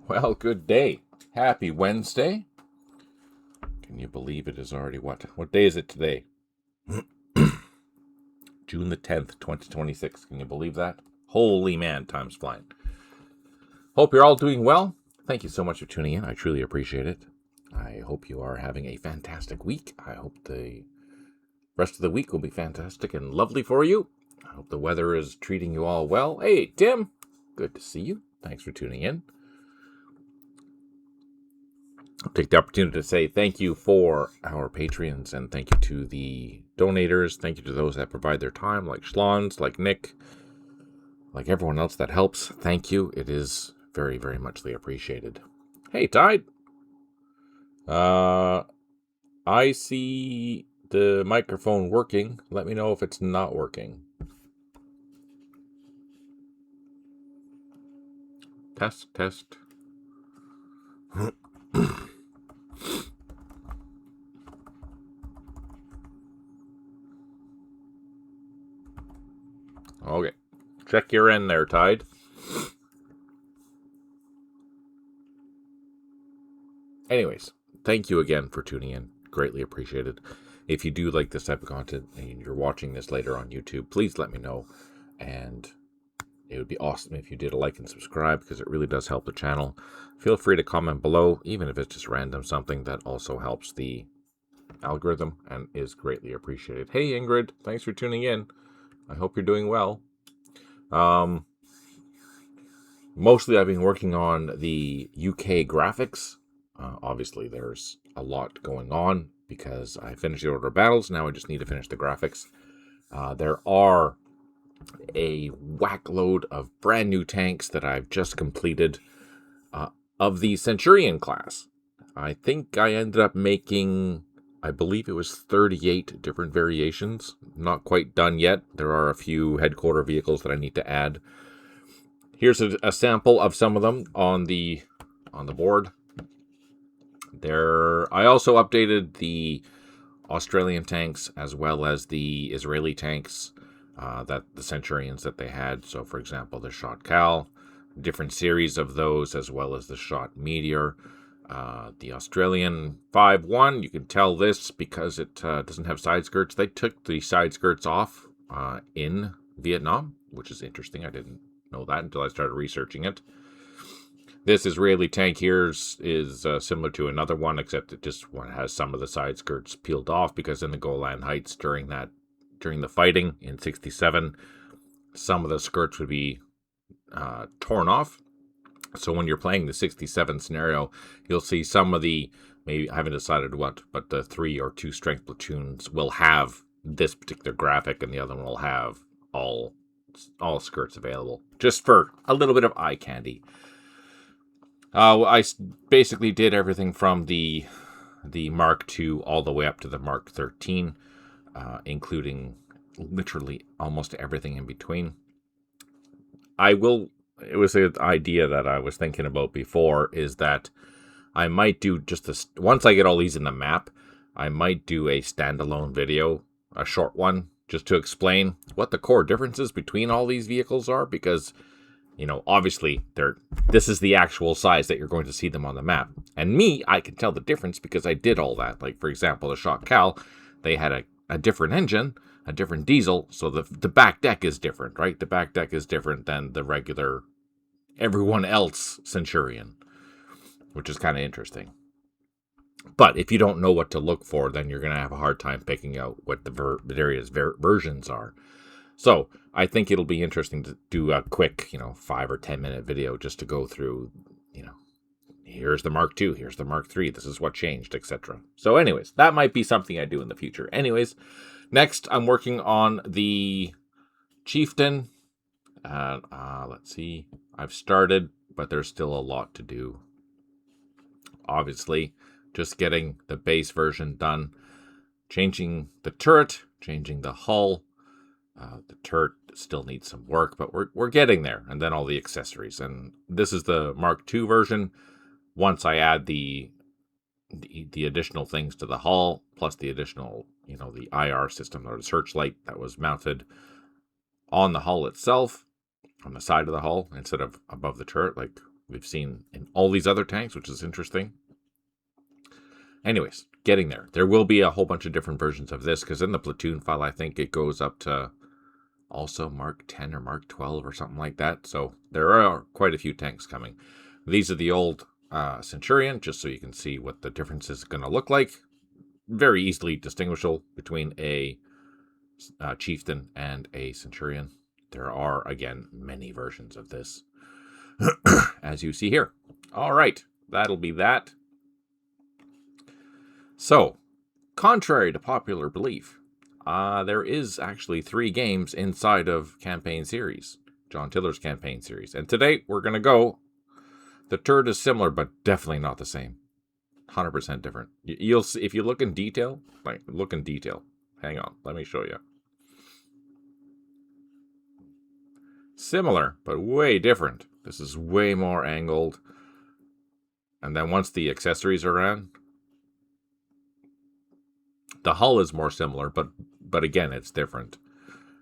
Well, good day. Happy Wednesday. Can you believe it is already what? What day is it today? June the 10th, 2026. Can you believe that? Holy man, time's flying. Hope you're all doing well. Thank you so much for tuning in. I truly appreciate it. I hope you are having a fantastic week. I hope the rest of the week will be fantastic and lovely for you. I hope the weather is treating you all well. Hey, Tim. Good to see you. Thanks for tuning in. I'll take the opportunity to say thank you for our Patreons and thank you to the donators. Thank you to those that provide their time, like Schlons, like Nick, like everyone else that helps. Thank you. It is very, very muchly appreciated. Hey, Tide. I see the microphone working. Let me know if it's not working. Test. Okay. Check your end there, Tide. Anyways, thank you again for tuning in. Greatly appreciated. If you do like this type of content and you're watching this later on YouTube, please let me know. And it would be awesome if you did a like and subscribe because it really does help the channel. Feel free to comment below, even if it's just random something that also helps the algorithm and is greatly appreciated. Hey, Ingrid, thanks for tuning in. I hope you're doing well. Mostly I've been working on the UK graphics. Obviously, there's a lot going on because I finished the Order of Battles. Now I just need to finish the graphics. There are a whack load of brand new tanks that I've just completed of the Centurion class. I think I ended up making, I believe it was 38 different variations. Not quite done yet. There are a few headquarter vehicles that I need to add. Here's a sample of some of them on the board. I also updated the Australian tanks as well as the Israeli tanks, that the Centurions that they had. So, for example, the Shot Cal, different series of those, as well as the Shot Meteor. The Australian 5-1, you can tell this because it doesn't have side skirts. They took the side skirts off in Vietnam, which is interesting. I didn't know that until I started researching it. This Israeli tank here is similar to another one, except it just has some of the side skirts peeled off because in the Golan Heights during the fighting in 67, some of the skirts would be torn off. So when you're playing the 67 scenario, you'll see some of the, maybe I haven't decided what, but the 3 or 2 strength platoons will have this particular graphic and the other one will have all skirts available, just for a little bit of eye candy. I basically did everything from the Mark II all the way up to the Mark 13, including literally almost everything in between. It was an idea that I was thinking about before, is that I might do once I get all these in the map, I might do a standalone video, a short one, just to explain what the core differences between all these vehicles are, because obviously this is the actual size that you're going to see them on the map. And I can tell the difference because I did all that. Like, for example, the Shot Cal, they had a different engine, a different diesel, so the back deck is different, right? The back deck is different than the regular everyone else Centurion, which is kind of interesting. But if you don't know what to look for, then you're going to have a hard time picking out what the various versions are. So I think it'll be interesting to do a quick, 5 or 10 minute video just to go through, here's the Mark II, here's the Mark III, this is what changed, etc. So anyways, that might be something I do in the future. Anyways, next I'm working on the Chieftain. Let's see, I've started, but there's still a lot to do. Obviously, just getting the base version done, changing the turret, changing the hull. The turret still needs some work, but we're getting there. And then all the accessories. And this is the Mark II version. Once I add the additional things to the hull, plus the additional, the IR system or the searchlight that was mounted on the hull itself, on the side of the hull, instead of above the turret, like we've seen in all these other tanks, which is interesting. Anyways, getting there. There will be a whole bunch of different versions of this, because in the platoon file, I think it goes up to also Mark 10 or Mark 12 or something like that. So there are quite a few tanks coming. These are the old Centurion, just so you can see what the difference is going to look like. Very easily distinguishable between a chieftain and a Centurion. There are, again, many versions of this, as you see here. All right, that'll be that. So, contrary to popular belief, there is actually 3 games inside of campaign series, John Tiller's campaign series. And today, we're going to go. The turret is similar, but definitely not the same. 100% different. You'll see, if you look in detail, Hang on, let me show you. Similar, but way different. This is way more angled. And then once the accessories are on, the hull is more similar, but again, it's different.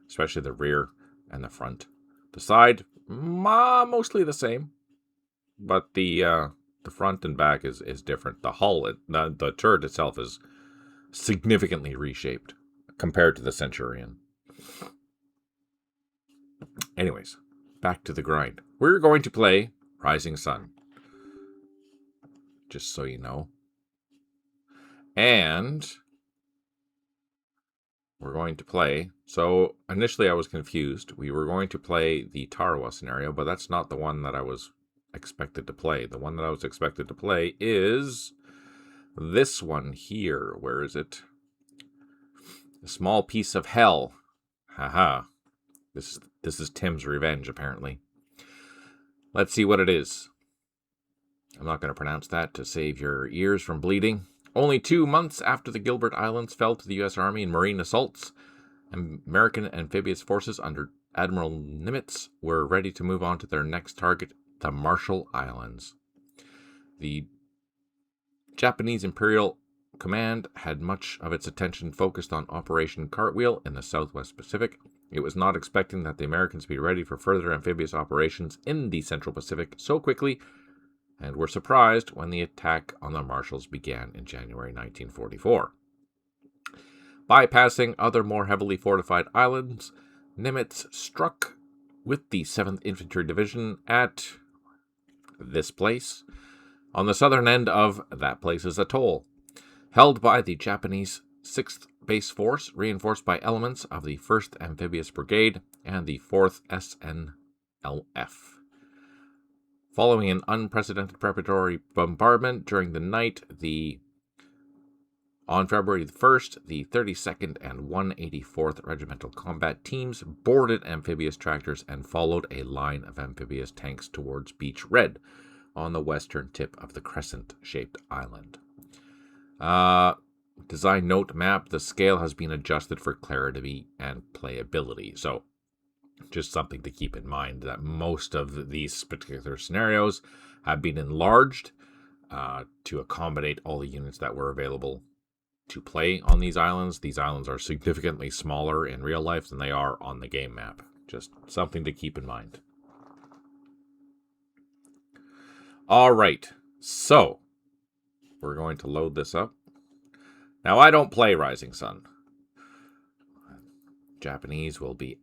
Especially the rear and the front. The side, mostly the same. But the front and back is different. The hull, the turret itself is significantly reshaped compared to the Centurion. Anyways, back to the grind. We're going to play Rising Sun. Just so you know. And we're going to play. So initially I was confused. We were going to play the Tarawa scenario, but that's not the one that I was expected to play. The one that I was expected to play is this one here. Where is it? A Small Piece of Hell. Haha. This is Tim's revenge, apparently. Let's see what it is. I'm not going to pronounce that to save your ears from bleeding. Only 2 months after the Gilbert Islands fell to the U.S. Army in marine assaults, American amphibious forces under Admiral Nimitz were ready to move on to their next target, the Marshall Islands. The Japanese Imperial Command had much of its attention focused on Operation Cartwheel in the Southwest Pacific. It was not expecting that the Americans would be ready for further amphibious operations in the Central Pacific so quickly, and were surprised when the attack on the Marshalls began in January 1944. Bypassing other more heavily fortified islands, Nimitz struck with the 7th Infantry Division at this place, on the southern end of that place's atoll, held by the Japanese 6th Base Force, reinforced by elements of the 1st Amphibious Brigade and the 4th SNLF. Following an unprecedented preparatory bombardment during the night, on February 1st, the 32nd and 184th Regimental Combat Teams boarded amphibious tractors and followed a line of amphibious tanks towards Beach Red on the western tip of the crescent-shaped island. Design note map, the scale has been adjusted for clarity and playability. So, just something to keep in mind that most of these particular scenarios have been enlarged to accommodate all the units that were available to play on these islands. These islands are significantly smaller in real life than they are on the game map. Just something to keep in mind. All right, so we're going to load this up. Now, I don't play Rising Sun. Japanese will be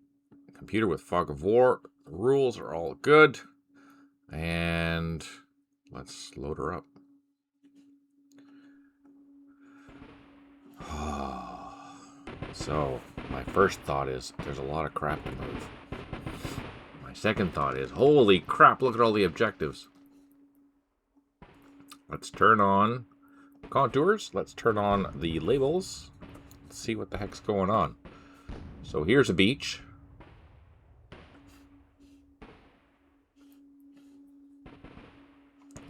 computer with Fog of War. Rules are all good. And let's load her up. So, my first thought is there's a lot of crap to move. My second thought is, holy crap, look at all the objectives. Let's turn on contours. Let's turn on the labels. Let's see what the heck's going on. So here's a beach.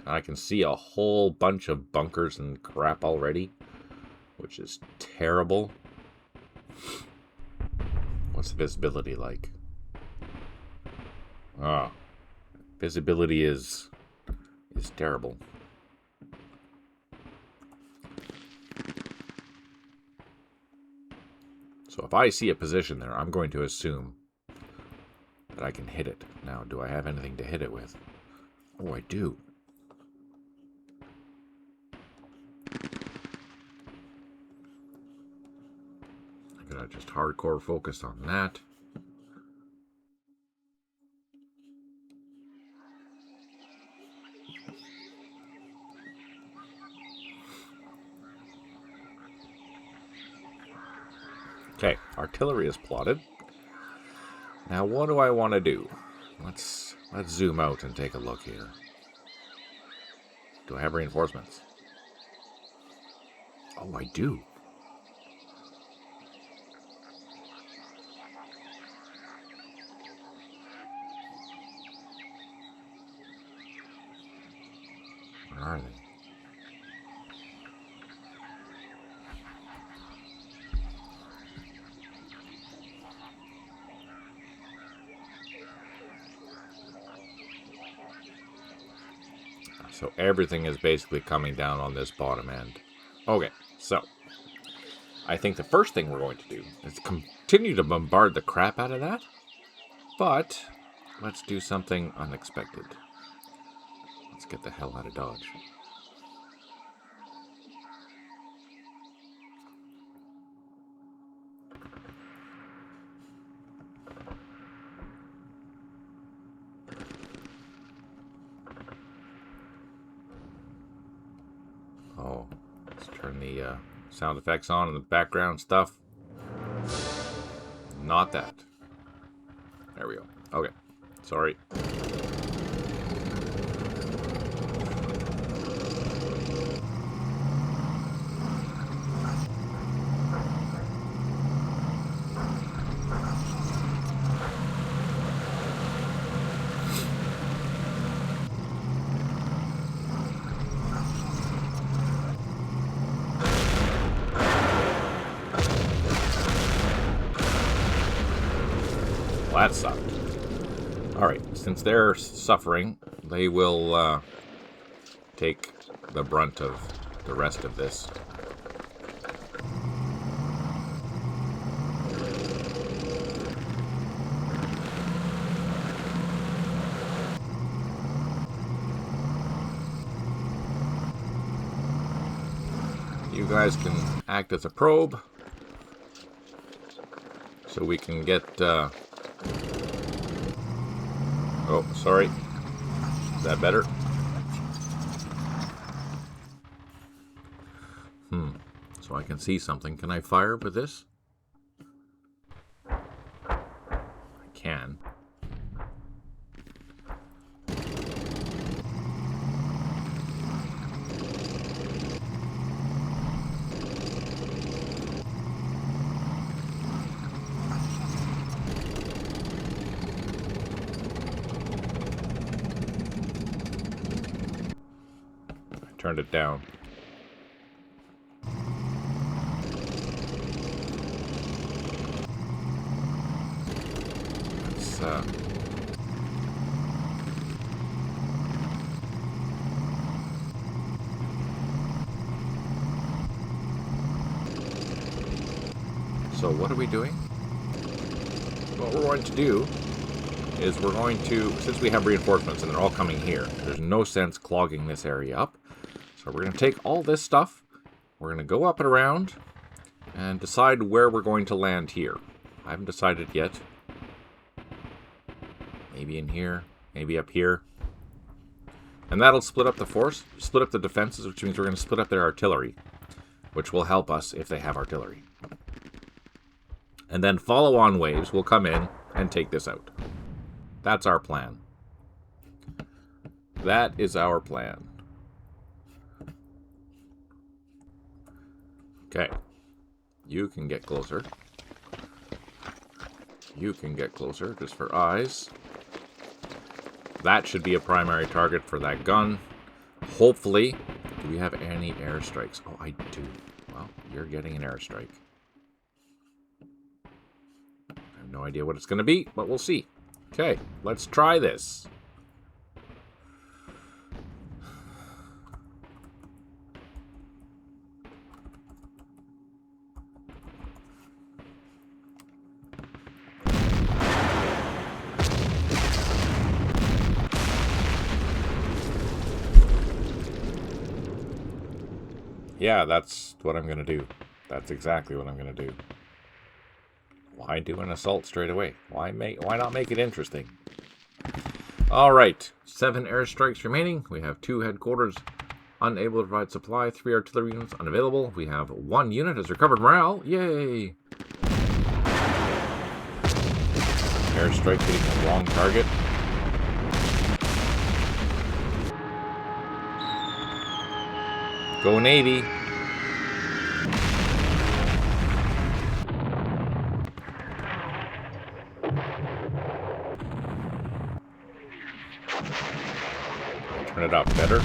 I can see a whole bunch of bunkers and crap already, which is terrible. What's the visibility like? Visibility is terrible. So if I see a position there, I'm going to assume that I can hit it. Now, do I have anything to hit it with? Oh, I do. I gotta just hardcore focus on that. Okay, artillery is plotted. Now, what do I want to do? Let's zoom out and take a look here. Do I have reinforcements? Oh, I do. Where are they? So everything is basically coming down on this bottom end. Okay, so I think the first thing we're going to do is continue to bombard the crap out of that, but let's do something unexpected. Let's get the hell out of Dodge. Oh, let's turn the sound effects on and the background stuff. Not that. There we go. Okay. Sorry. Well, that sucked. Alright, since they're suffering, they will take the brunt of the rest of this. You guys can act as a probe, so we can get... Oh, sorry. Is that better? So I can see something. Can I fire with this? I can. Turned it down. Let's, so what are we doing? What we're going to do is we're going to, since we have reinforcements and they're all coming here, there's no sense clogging this area up. So we're going to take all this stuff, we're going to go up and around, and decide where we're going to land here. I haven't decided yet. Maybe in here, maybe up here. And that'll split up the force, split up the defenses, which means we're going to split up their artillery, which will help us if they have artillery. And then follow-on waves will come in and take this out. That's our plan. That is our plan. Okay. You can get closer. You can get closer, just for eyes. That should be a primary target for that gun. Hopefully. Do we have any airstrikes? Oh, I do. Well, you're getting an airstrike. I have no idea what it's going to be, but we'll see. Okay, let's try this. Yeah, that's what I'm going to do. That's exactly what I'm going to do. Why do an assault straight away? Why not make it interesting? All right, 7 airstrikes remaining. We have 2 headquarters unable to provide supply, 3 artillery units unavailable. We have 1 unit has recovered morale. Yay! Airstrike hitting the wrong target. Go Navy. Turn it up better.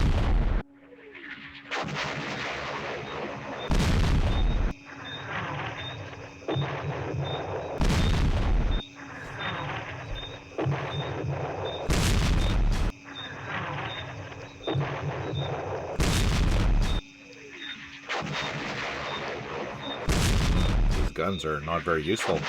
These guns are not very useful.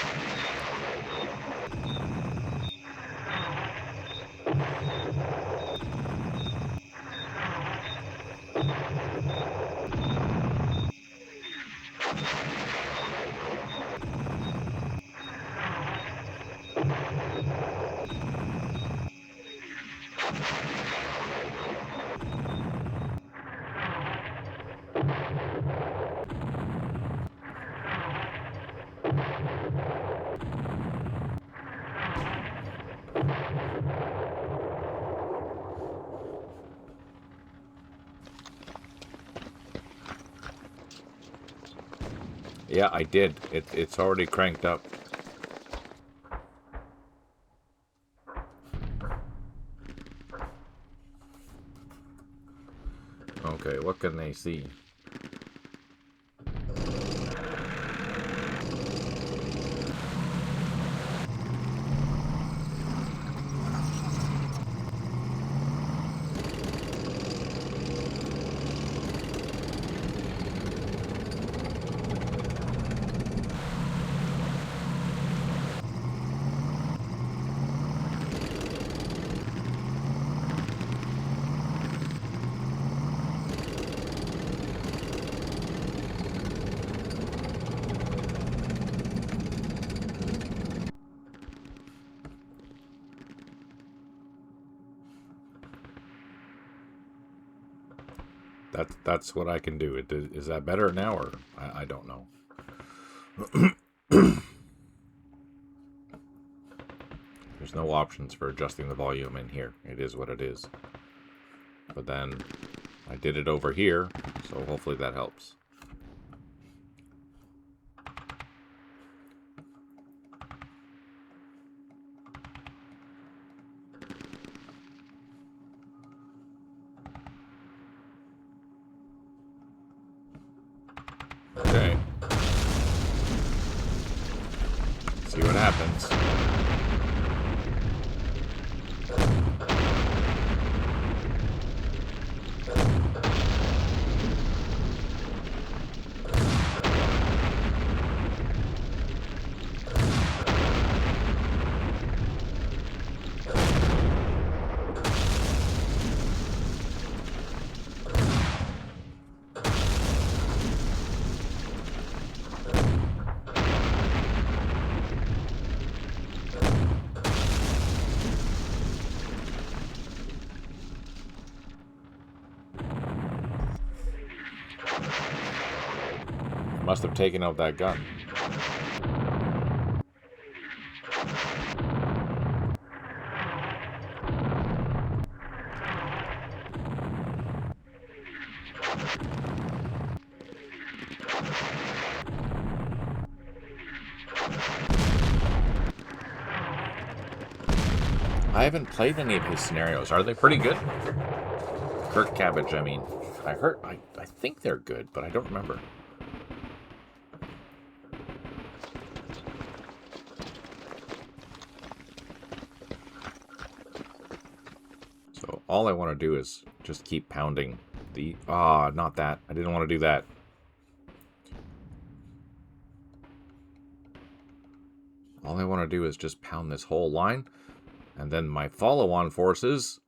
Yeah, I did. It's already cranked up. Okay, what can they see? That's what I can do. Is that better now, or I don't know. There's no options for adjusting the volume in here. It is what it is. But then I did it over here, so hopefully that helps. Okay. See what happens. Must have taken out that gun. I haven't played any of his scenarios. Are they pretty good? Kirk Cabbage, I mean. I think they're good, but I don't remember. So all I want to do is just keep pounding the... not that. I didn't want to do that. All I want to do is just pound this whole line, and then my follow-on forces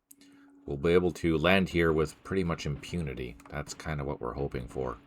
will be able to land here with pretty much impunity. That's kind of what we're hoping for.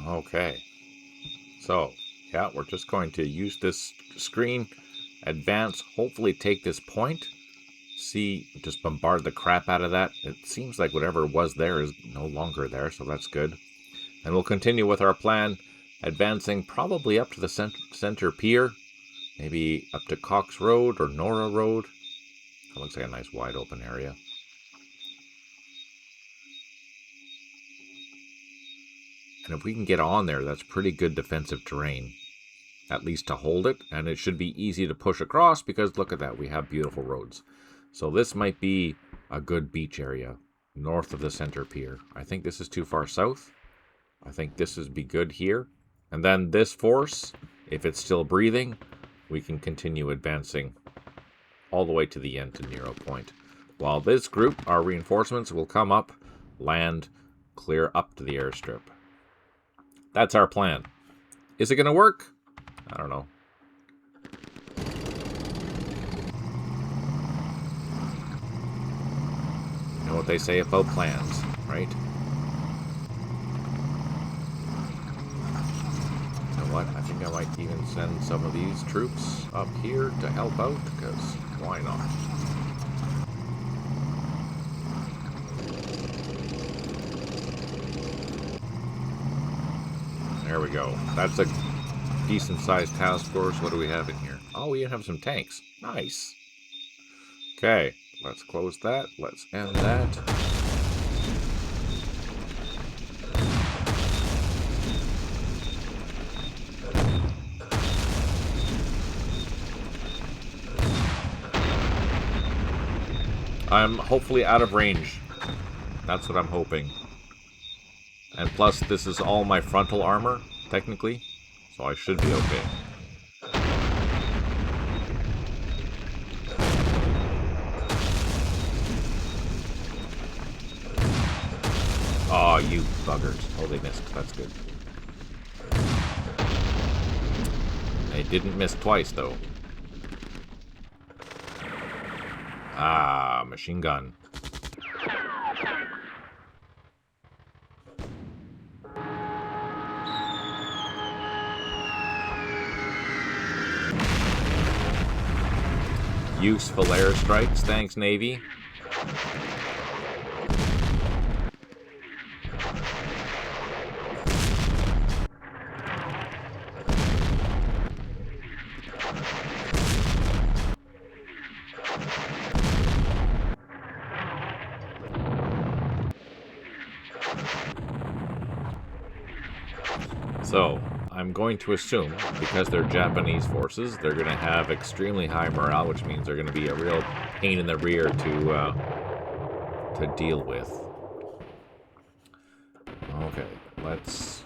Okay. So, yeah, we're just going to use this screen, advance, hopefully take this point, see, just bombard the crap out of that. It seems like whatever was there is no longer there, so that's good. And we'll continue with our plan, advancing probably up to the center pier, maybe up to Cox Road or Nora Road. That looks like a nice wide open area. And if we can get on there, that's pretty good defensive terrain, at least to hold it. And it should be easy to push across because look at that, we have beautiful roads. So this might be a good beach area north of the center pier. I think this is too far south. I think this would be good here. And then this force, if it's still breathing, we can continue advancing all the way to the end to Nero Point. While this group, our reinforcements, will come up, land, clear up to the airstrip. That's our plan. Is it going to work? I don't know. You know what they say about plans, right? You know what? I think I might even send some of these troops up here to help out, because why not? There we go. That's a decent-sized task force. What do we have in here? Oh, we have some tanks. Nice. Okay, let's close that. Let's end that. I'm hopefully out of range. That's what I'm hoping. And plus, this is all my frontal armor, technically. So I should be okay. Oh, you buggers. Oh, they missed. That's good. They didn't miss twice, though. Ah, machine gun. Useful airstrikes. Thanks, Navy. So, I'm going to assume, because they're Japanese forces, they're going to have extremely high morale, which means they're going to be a real pain in the rear to deal with. Okay, let's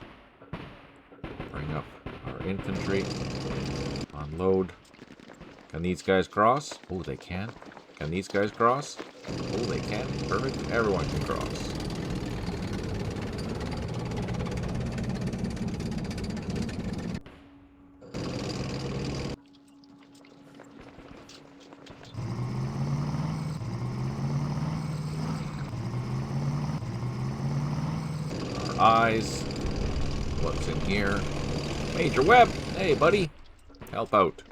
bring up our infantry. Unload. Can these guys cross? Oh, they can. Can these guys cross? Oh, they can. Perfect. Everyone can cross. Eyes. What's in here? Major Webb! Hey, buddy! Help out.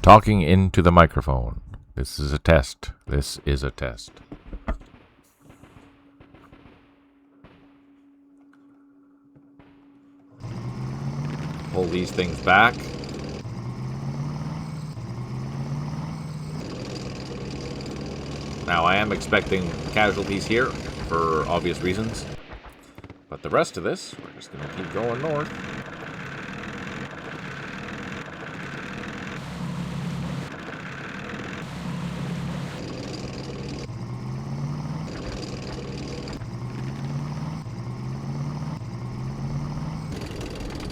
Talking into the microphone. This is a test. This is a test. Pull these things back. Now, I am expecting casualties here, for obvious reasons. But the rest of this, we're just going to keep going north.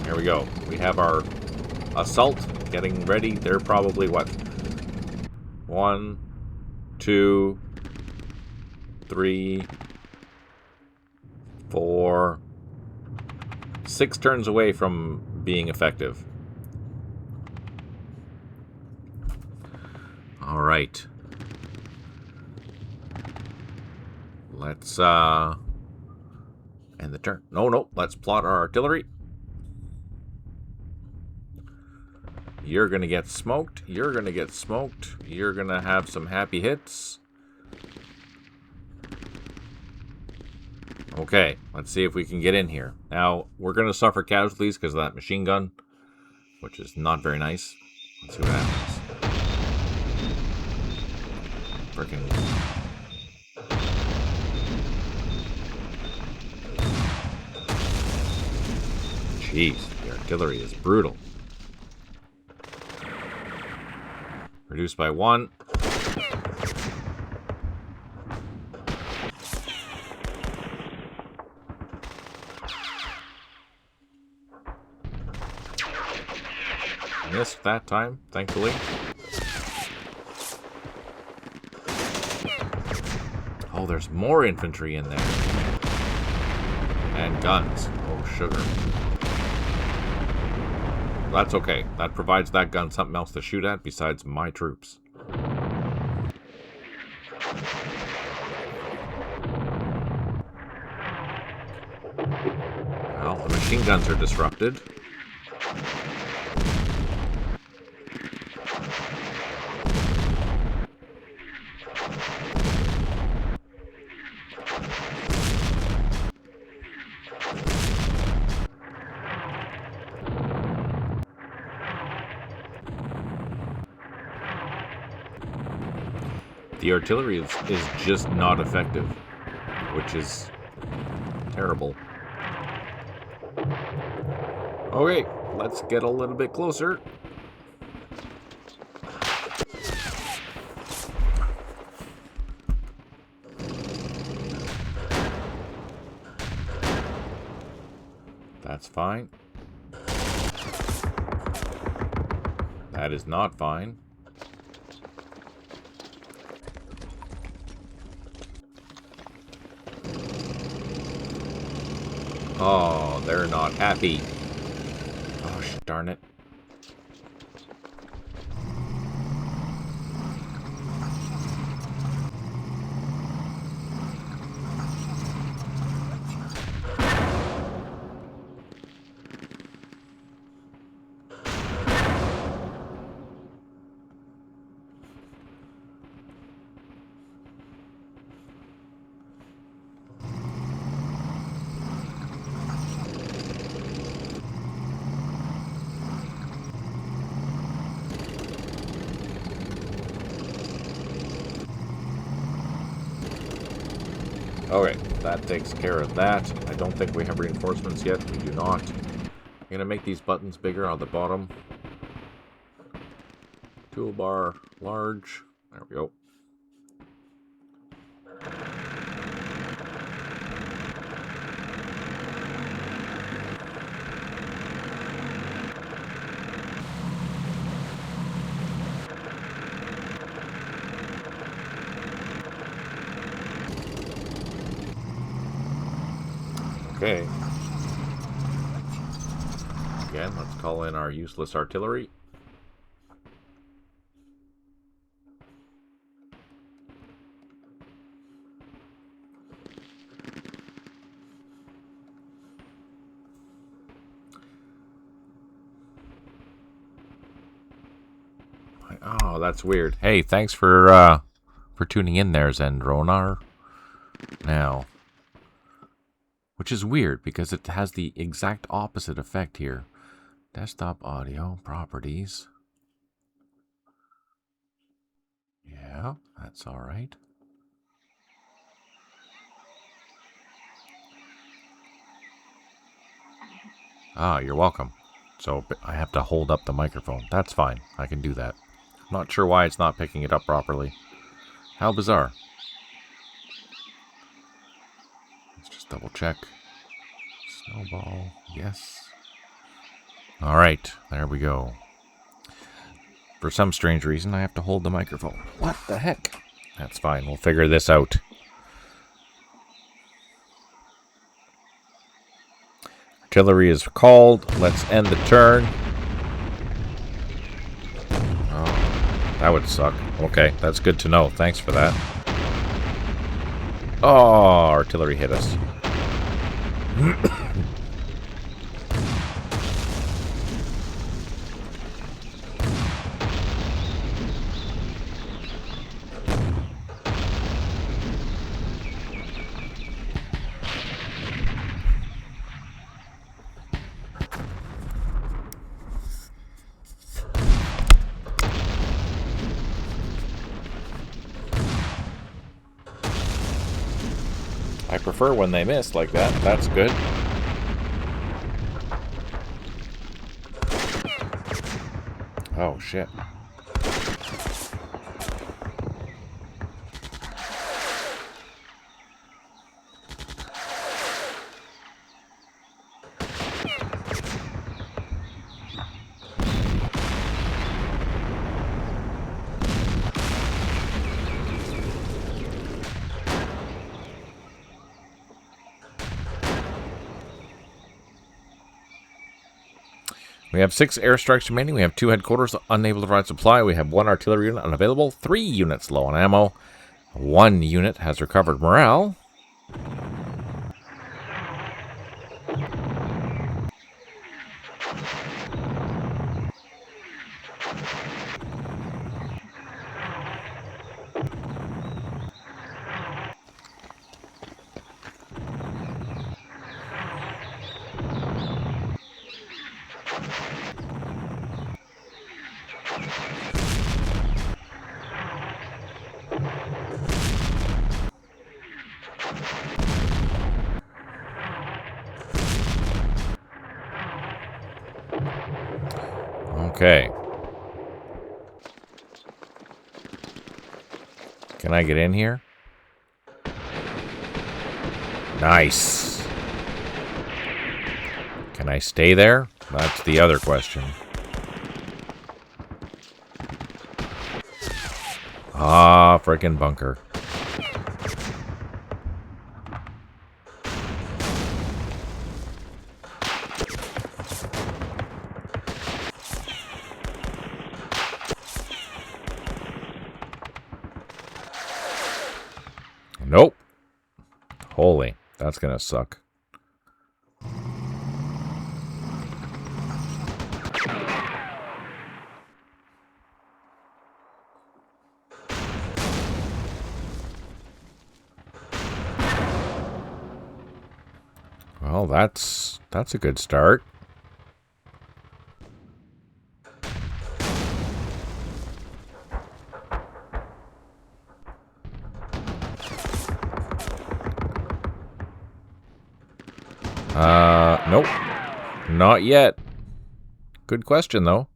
There we go. We have our assault getting ready. They're probably, what? 1, 2, 3, 4, 6 turns away from being effective. All right. Let's end the turn. No. Let's plot our artillery. You're going to get smoked. You're going to get smoked. You're going to have some happy hits. Okay, let's see if we can get in here. Now, we're going to suffer casualties because of that machine gun, which is not very nice. Let's see what happens. Freaking... Jeez, the artillery is brutal. Reduced by 1. Missed that time, thankfully. Oh, there's more infantry in there. And guns. Oh, sugar. That's okay. That provides that gun something else to shoot at besides my troops. Well, the machine guns are disrupted. The artillery is just not effective, which is terrible. Okay, let's get a little bit closer. That's fine. That is not fine. Oh, they're not happy. Gosh, darn it. Okay, that takes care of that. I don't think we have reinforcements yet. We do not. I'm going to make these buttons bigger on the bottom. Toolbar large. There we go. Okay. Again, let's call in our useless artillery. Oh, that's weird. Hey, thanks for tuning in there, Zendronar. Now, which is weird because it has the exact opposite effect here. Desktop audio properties. Yeah, that's all right. Ah, you're welcome. So I have to hold up the microphone. That's fine. I can do that. I'm not sure why it's not picking it up properly. How bizarre. Let's just double check. Snowball. Yes. All right. There we go. For some strange reason, I have to hold the microphone. What the heck? That's fine. We'll figure this out. Artillery is called. Let's end the turn. Oh. That would suck. Okay, that's good to know. Thanks for that. Oh, artillery hit us. I prefer when they miss like that. That's good. Oh, shit. We have 6 airstrikes remaining. We have 2 headquarters unable to provide supply. We have 1 artillery unit unavailable. 3 units low on ammo. 1 unit has recovered morale. Okay. Can I get in here? Nice. Can I stay there? That's the other question. Ah, frickin' bunker. Nope. Holy, that's gonna suck. Well, that's a good start. Nope. Not yet. Good question, though.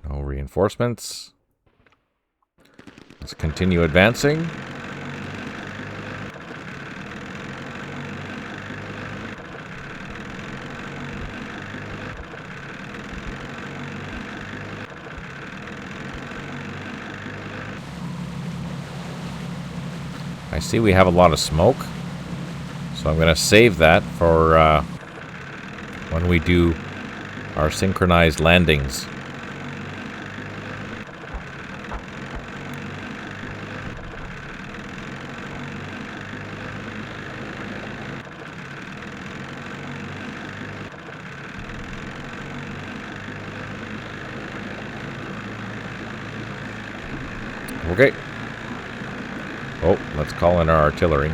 No reinforcements. Let's continue advancing. I see we have a lot of smoke, so I'm going to save that for when we do our synchronized landings. Okay. Oh, let's call in our artillery.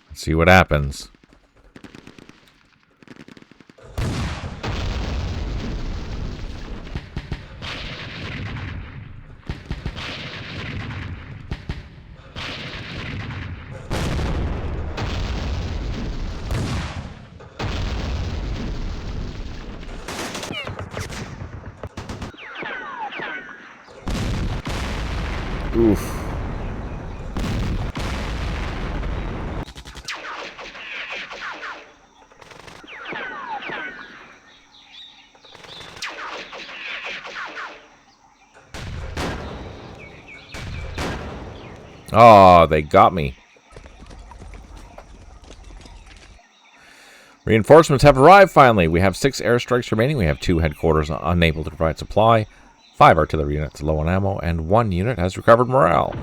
Let's see what happens. Oof. Oh, they got me. Reinforcements have arrived finally. We have 6 airstrikes remaining. We have 2 headquarters unable to provide supply, 5 artillery units low on ammo, and 1 unit has recovered morale.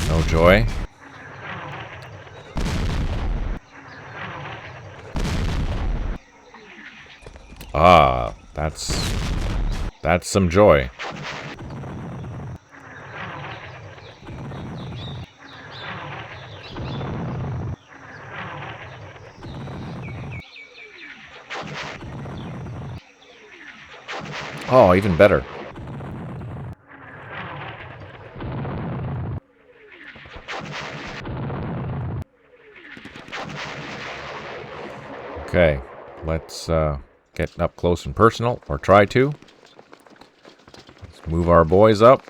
No joy. Ah, that's some joy. Oh, even better. Okay, let's get up close and personal, or try to. Let's move our boys up.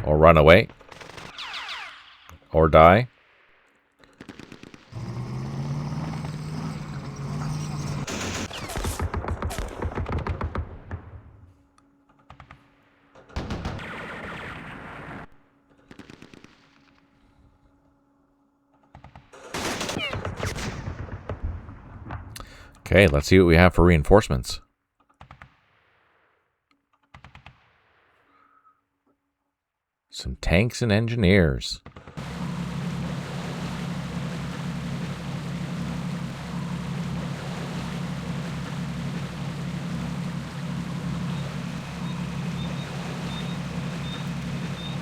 Or run away. Or die. Okay, let's see what we have for reinforcements. Some tanks and engineers.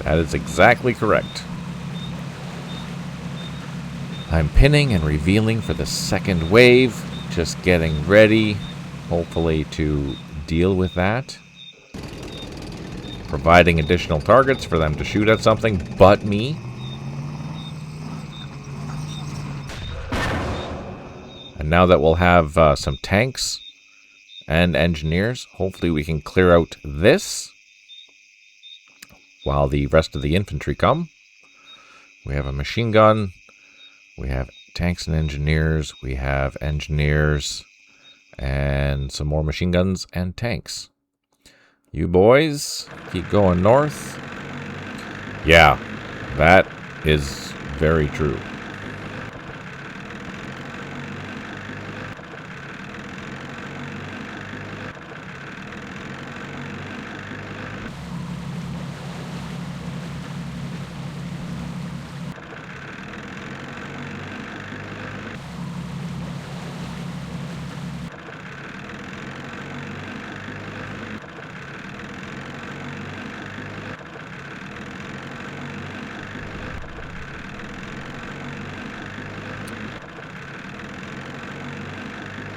That is exactly correct. I'm pinning and revealing for the second wave. Just getting ready, hopefully, to deal with that. Providing additional targets for them to shoot at something but me. And now that we'll have some tanks and engineers, hopefully we can clear out this while the rest of the infantry come. We have a machine gun. We have tanks and engineers. We have engineers and some more machine guns and tanks. You boys, keep going north. Yeah, that is very true.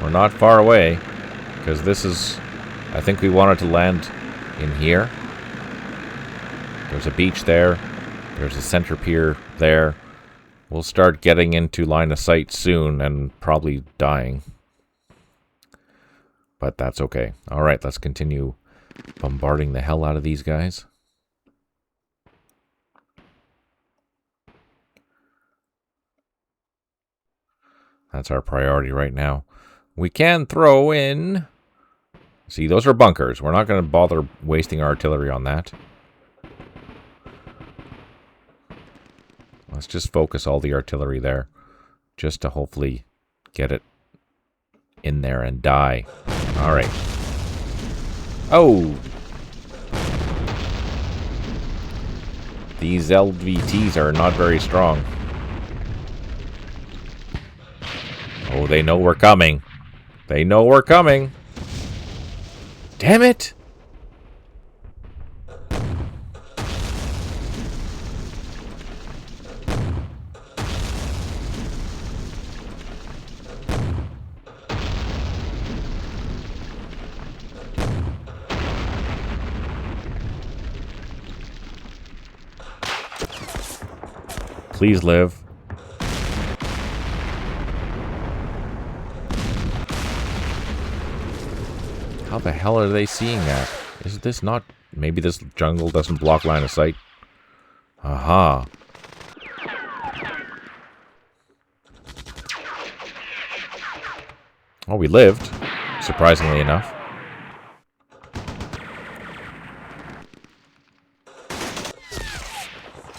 We're not far away, because this is... I think we wanted to land in here. There's a beach there. There's a center pier there. We'll start getting into line of sight soon and probably dying. But that's okay. Alright, let's continue bombarding the hell out of these guys. That's our priority right now. We can throw in... See, those are bunkers. We're not going to bother wasting our artillery on that. Let's just focus all the artillery there. Just to hopefully get it in there and die. Alright. Oh! These LVTs are not very strong. Oh, they know we're coming. They know we're coming. Damn it! Please live. How the hell are they seeing that? Is this not... Maybe this jungle doesn't block line of sight? Aha. Oh, we lived. surprisingly enough.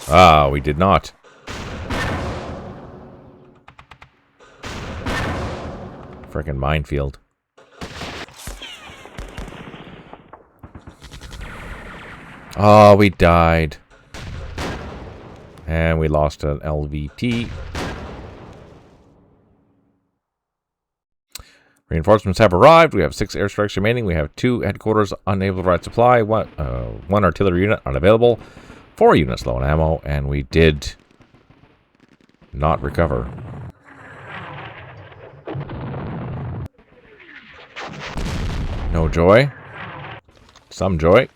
Ah, we did not. Frickin' minefield. Oh, we died. And we lost an LVT. Reinforcements have arrived. We have 6 airstrikes remaining. We have 2 headquarters unable to provide supply. 1 artillery unit unavailable. 4 units low on ammo. And we did not recover. No joy. Some joy.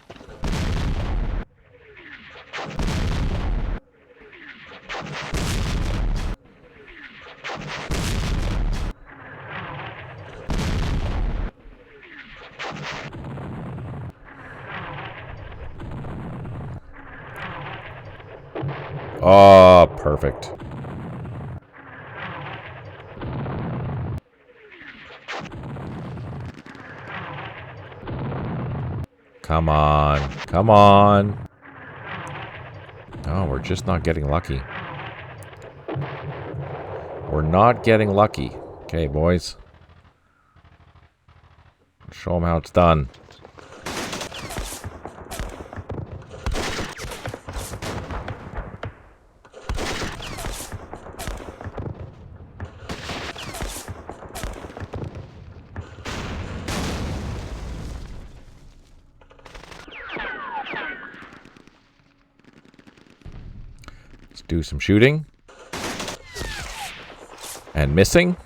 Oh, perfect. Come on. Come on. Oh, we're just not getting lucky. We're not getting lucky. Okay, boys. Show them how it's done. Let's do some shooting. And missing.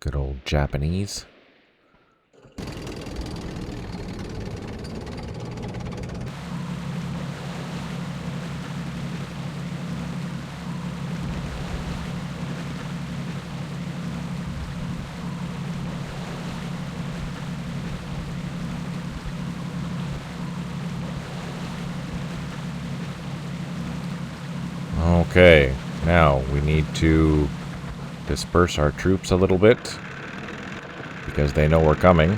Good old Japanese. Okay, now we need to disperse our troops a little bit because they know we're coming.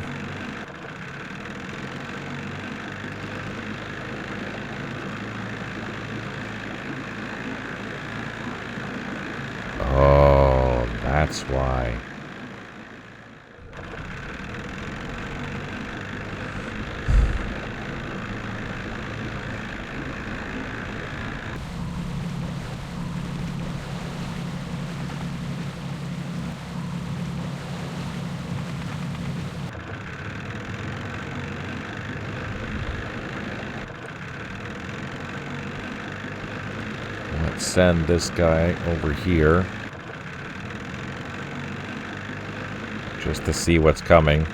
Oh, that's why. Let's send this guy over here just to see what's coming.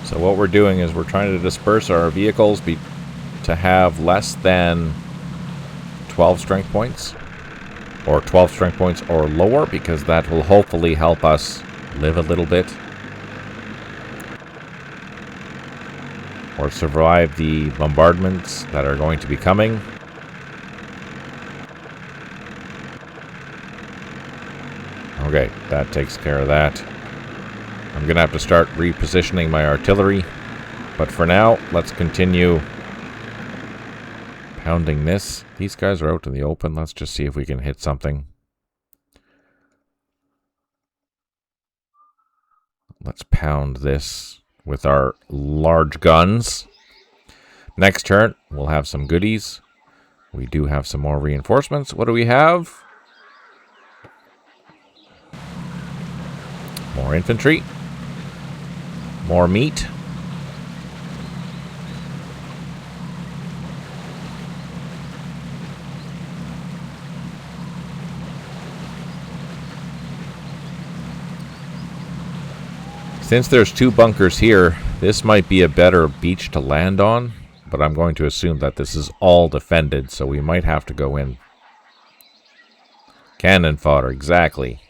So what we're doing is we're trying to disperse our vehicles to have less than 12 strength points. Or 12 strength points or lower, because that will hopefully help us live a little bit. Or survive the bombardments that are going to be coming. Okay, that takes care of that. I'm going to have to start repositioning my artillery. But for now, let's continue pounding this. These guys are out in the open. Let's just see if we can hit something. Let's pound this with our large guns. Next turn, we'll have some goodies. We do have some more reinforcements. What do we have? More infantry. More meat. Since there's 2 bunkers here, this might be a better beach to land on, but I'm going to assume that this is all defended, so we might have to go in. Cannon fodder, exactly.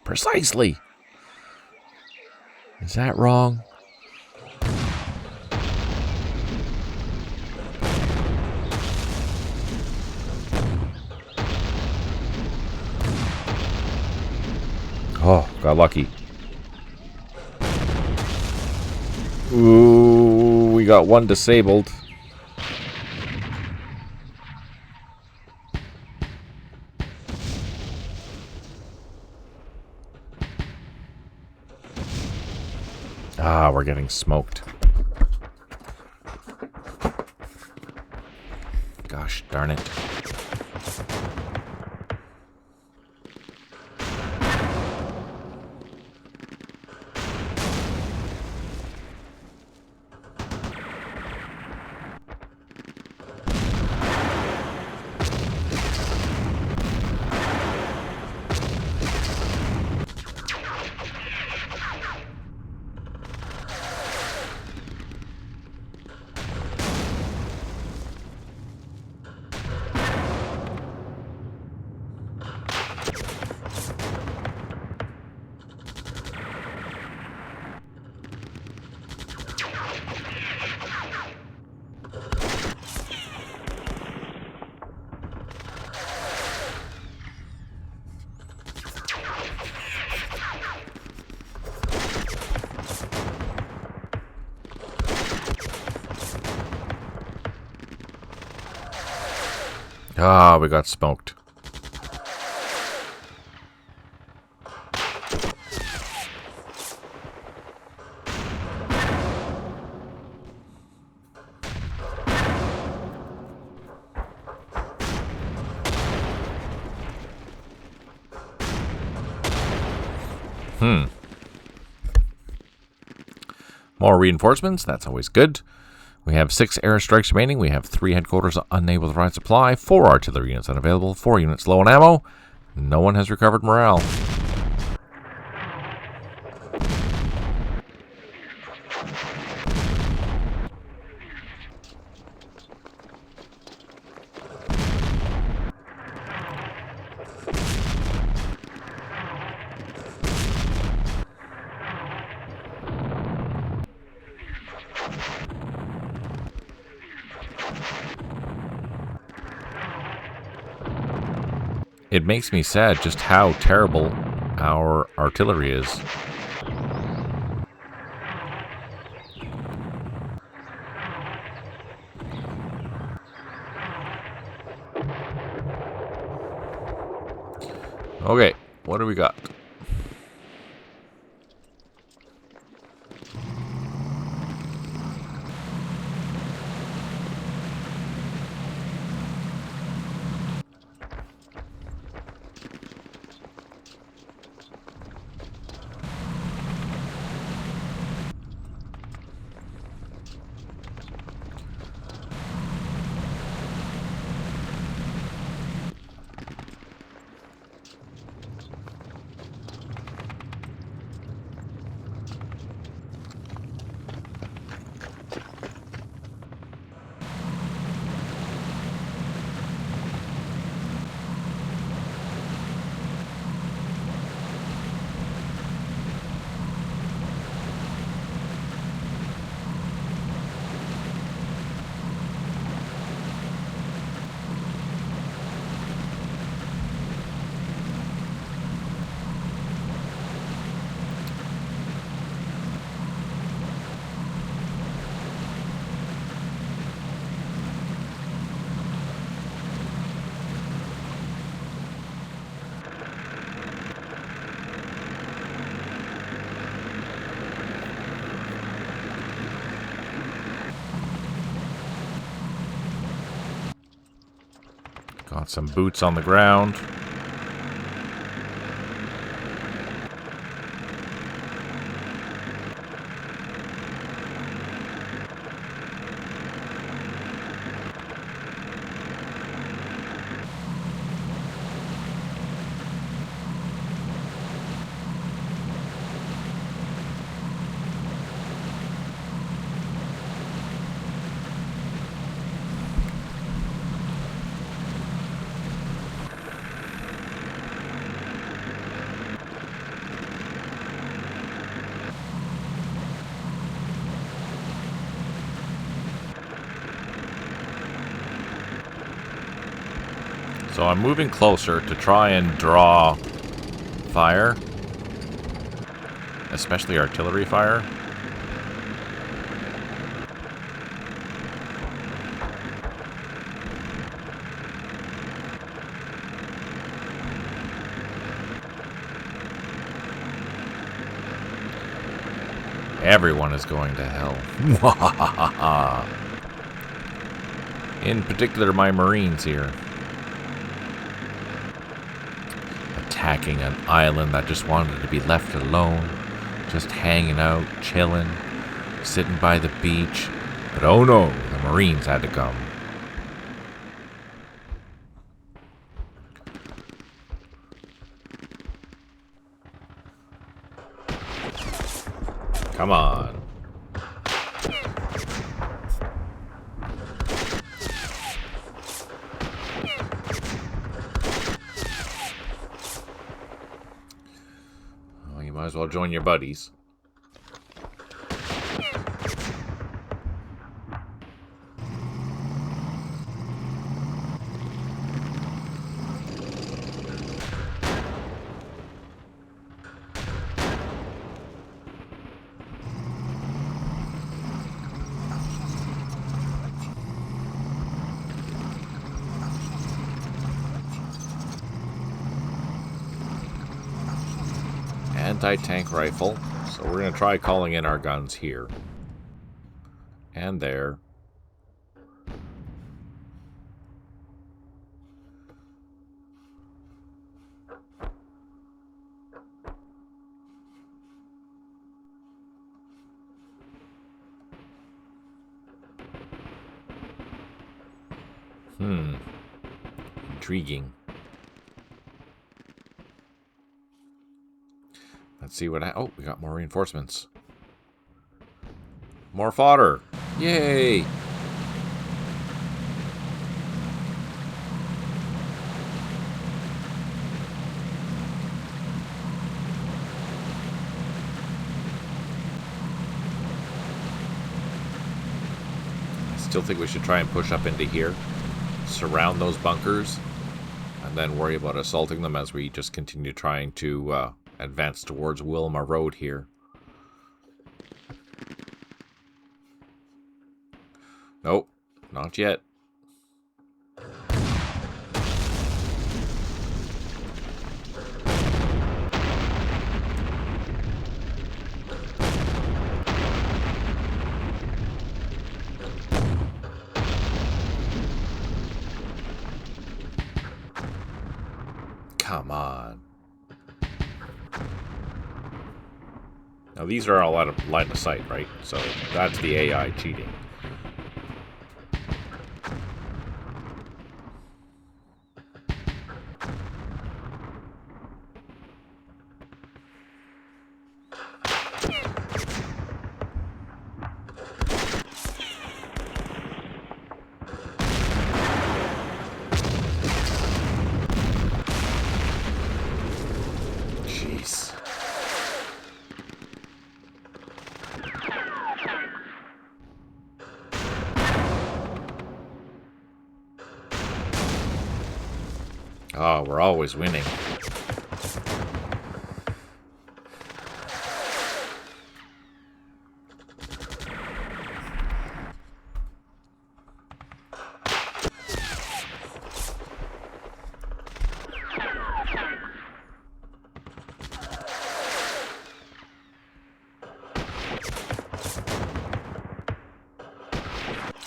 Precisely! Is that wrong? Oh, got lucky. Ooh, we got one disabled. Ah, we're getting smoked. Gosh darn it. Ah, we got smoked. More reinforcements, that's always good. We have 6 airstrikes remaining. We have 3 headquarters unable to provide supply, 4 artillery units unavailable, 4 units low on ammo. No one has recovered morale. It makes me sad just how terrible our artillery is. Okay, what do we got? Got some boots on the ground. So I'm moving closer to try and draw fire, especially artillery fire. Everyone is going to hell. In particular, my Marines here. Attacking an island that just wanted to be left alone. Just hanging out, chilling, sitting by the beach. But oh no, the Marines had to come. Come on. Well, you might as well join your buddies. Anti-tank rifle. So we're going to try calling in our guns here. And there. Intriguing. Let's see what oh, we got more reinforcements. More fodder. Yay! I still think we should try and push up into here, surround those bunkers, and then worry about assaulting them as we just continue trying to advance towards Wilma Road here. Nope, not yet. Come on. Now these are all out of line of sight, right? So that's the AI cheating. Jeez. Oh, we're always winning.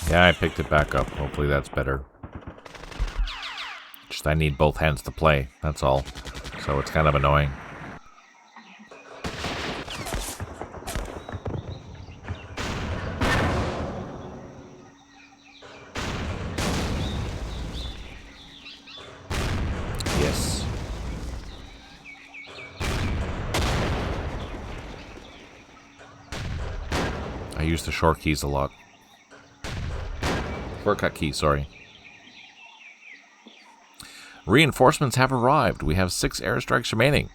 Yeah, I picked it back up. Hopefully that's better. Just I need both hands to play, that's all. So it's kind of annoying. Yes. I use the short keys a lot. Shortcut key, sorry. Reinforcements have arrived. We have 6 airstrikes remaining.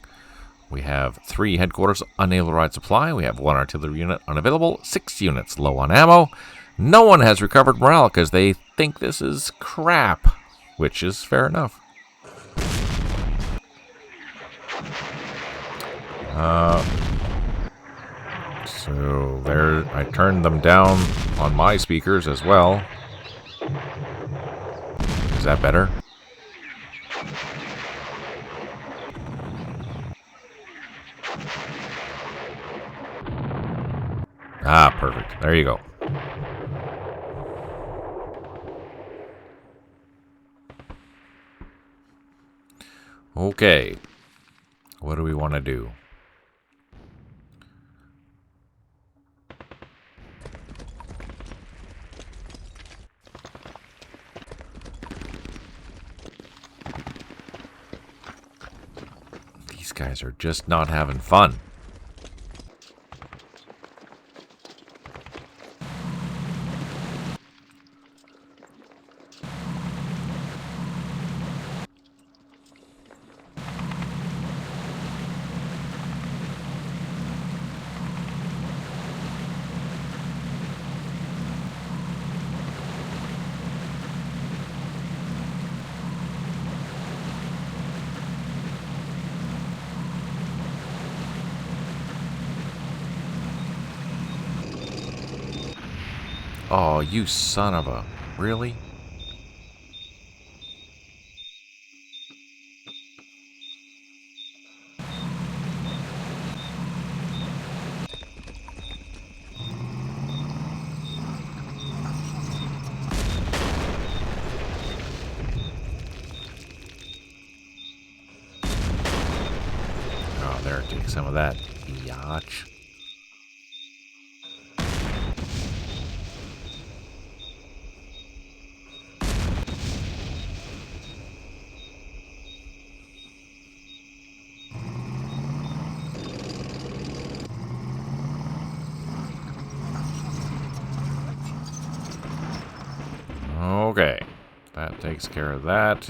We have 3 headquarters unable to ride supply. We have 1 artillery unit unavailable. 6 units low on ammo. No one has recovered morale because they think this is crap, which is fair enough. So there, I turned them down on my speakers as well. Is that better? Ah, perfect. There you go. Okay. What do we want to do? These guys are just not having fun. Oh, you son of a... Really? Oh, there, take some of that, biatch. Okay, that takes care of that.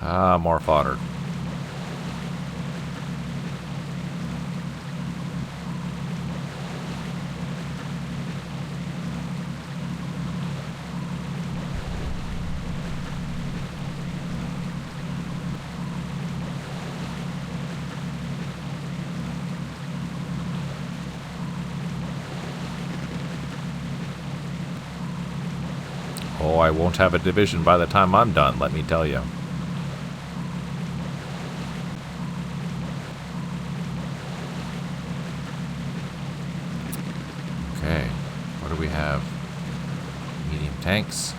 Ah, more fodder. Oh, I won't have a division by the time I'm done, let me tell you. Okay, what do we have? Medium tanks.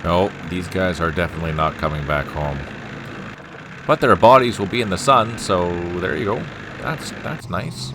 No, these guys are definitely not coming back home. But their bodies will be in the sun, so there you go. That's nice.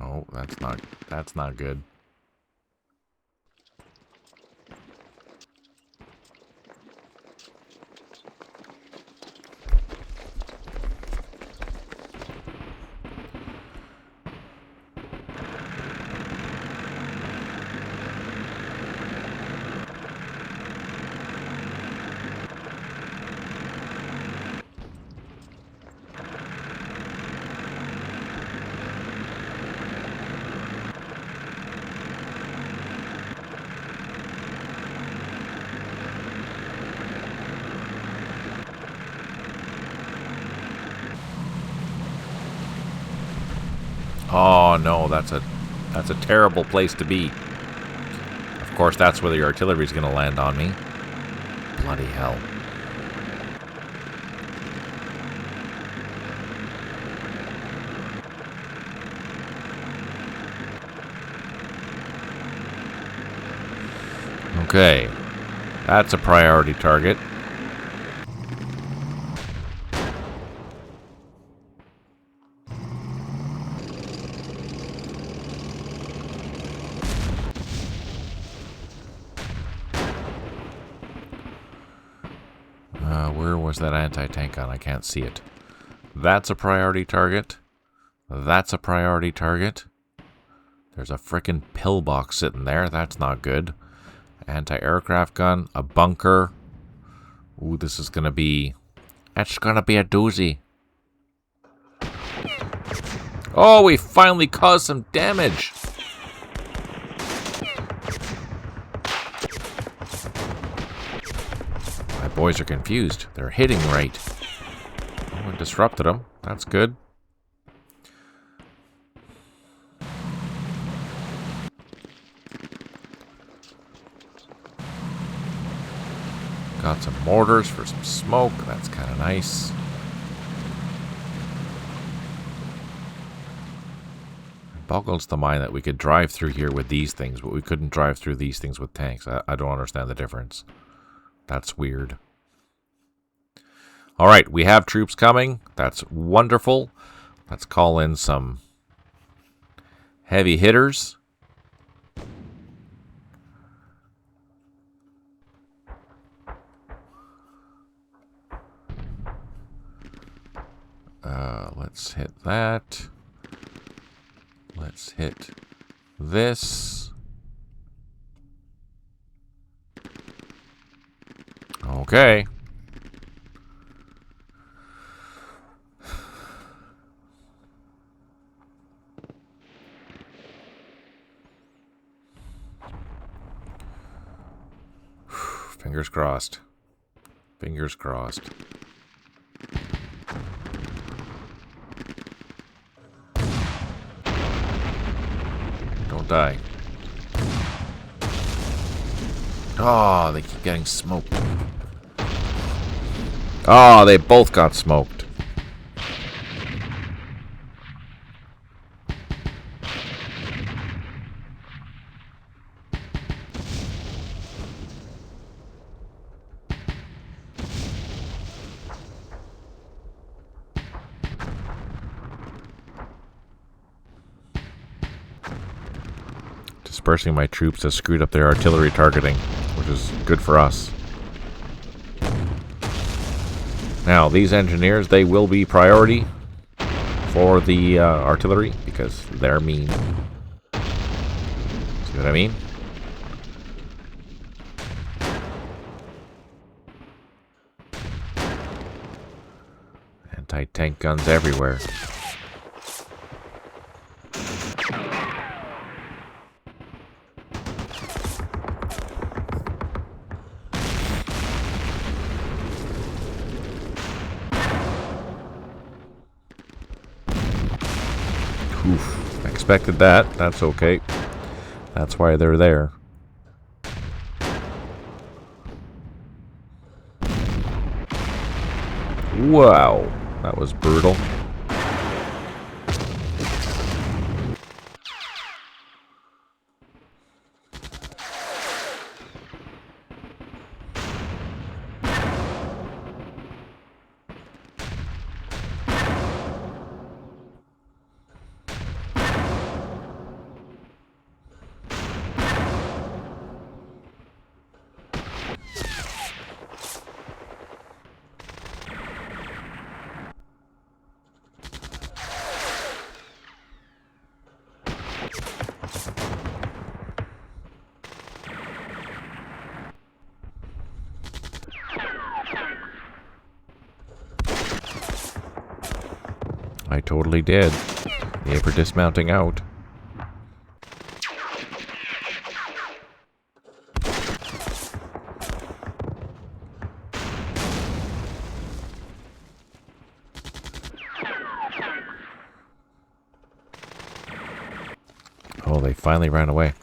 Oh, that's not good. Oh no, that's a terrible place to be. Of course, that's where the artillery is going to land on me. Bloody hell. Okay. That's a priority target. Where was that anti-tank gun? I can't see it. That's a priority target. That's a priority target. There's a frickin' pillbox sitting there. That's not good. Anti-aircraft gun. A bunker. Ooh, this is gonna be... That's gonna be a doozy. Oh, we finally caused some damage. My boys are confused. They're hitting right. Oh, we disrupted them. That's good. Got some mortars for some smoke. That's kind of nice. It boggles the mind that we could drive through here with these things, but we couldn't drive through these things with tanks. I don't understand the difference. That's weird. All right, we have troops coming. That's wonderful. Let's call in some heavy hitters. Let's hit that. Let's hit this. Okay. Fingers crossed. Fingers crossed. Don't die. Oh, they keep getting smoked. Oh, they both got smoked. Dispersing my troops has screwed up their artillery targeting, which is good for us. Now, these engineers, they will be priority for the artillery because they're mean. See what I mean? Anti-tank guns everywhere. Oof, expected that. That's okay. That's why they're there. Wow, that was brutal. I totally did. They were dismounting out. Oh, they finally ran away.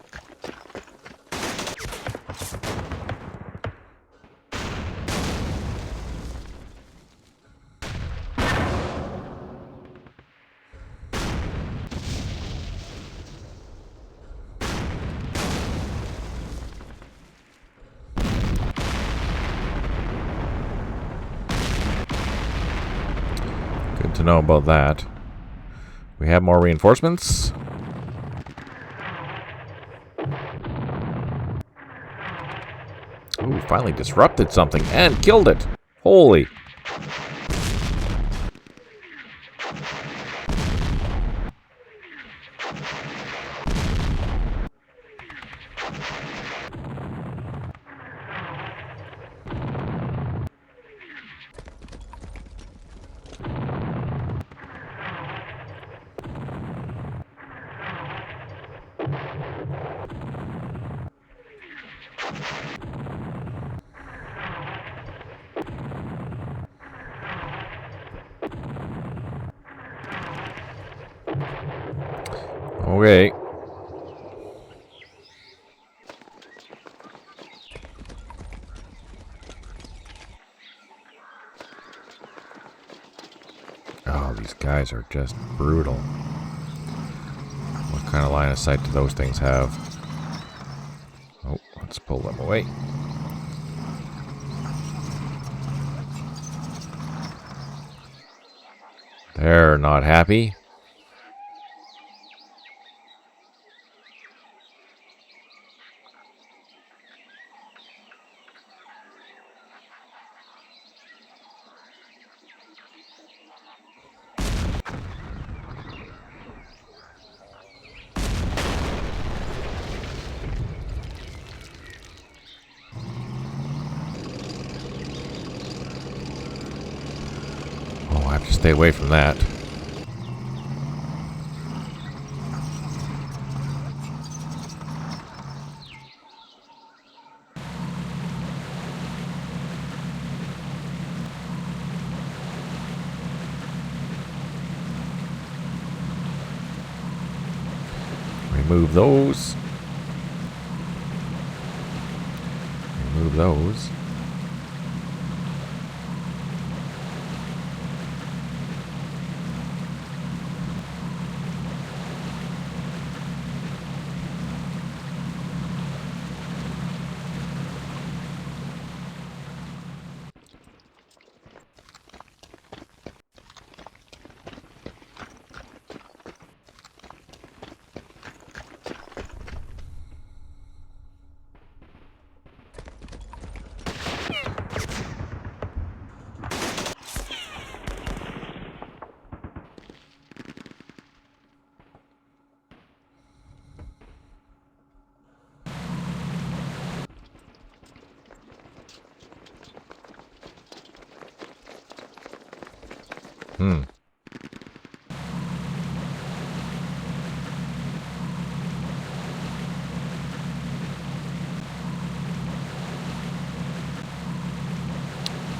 to know about that. We have more reinforcements. Ooh, finally disrupted something and killed it. Holy. Okay. Oh, these guys are just brutal. What kind of line of sight do those things have? Oh, let's pull them away. They're not happy. Oh, I have to stay away from that. Remove those. Remove those.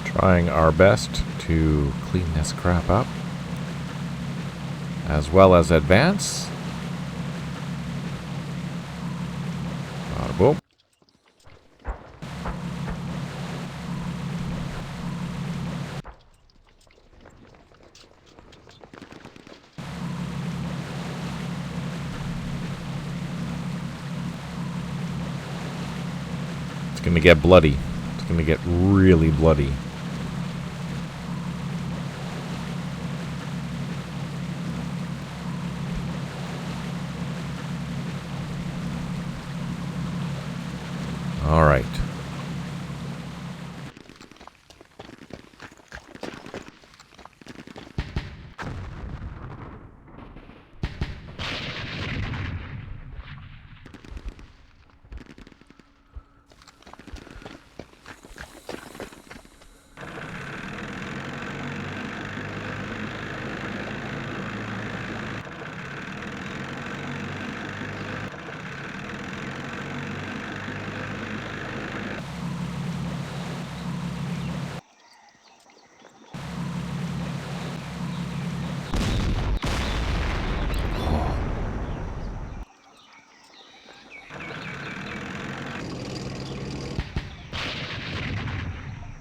Trying our best to clean this crap up, as well as advance. Bada boom. It's gonna get bloody. It's gonna get really bloody. All right.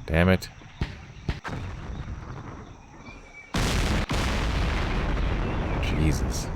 Damn it. Jesus.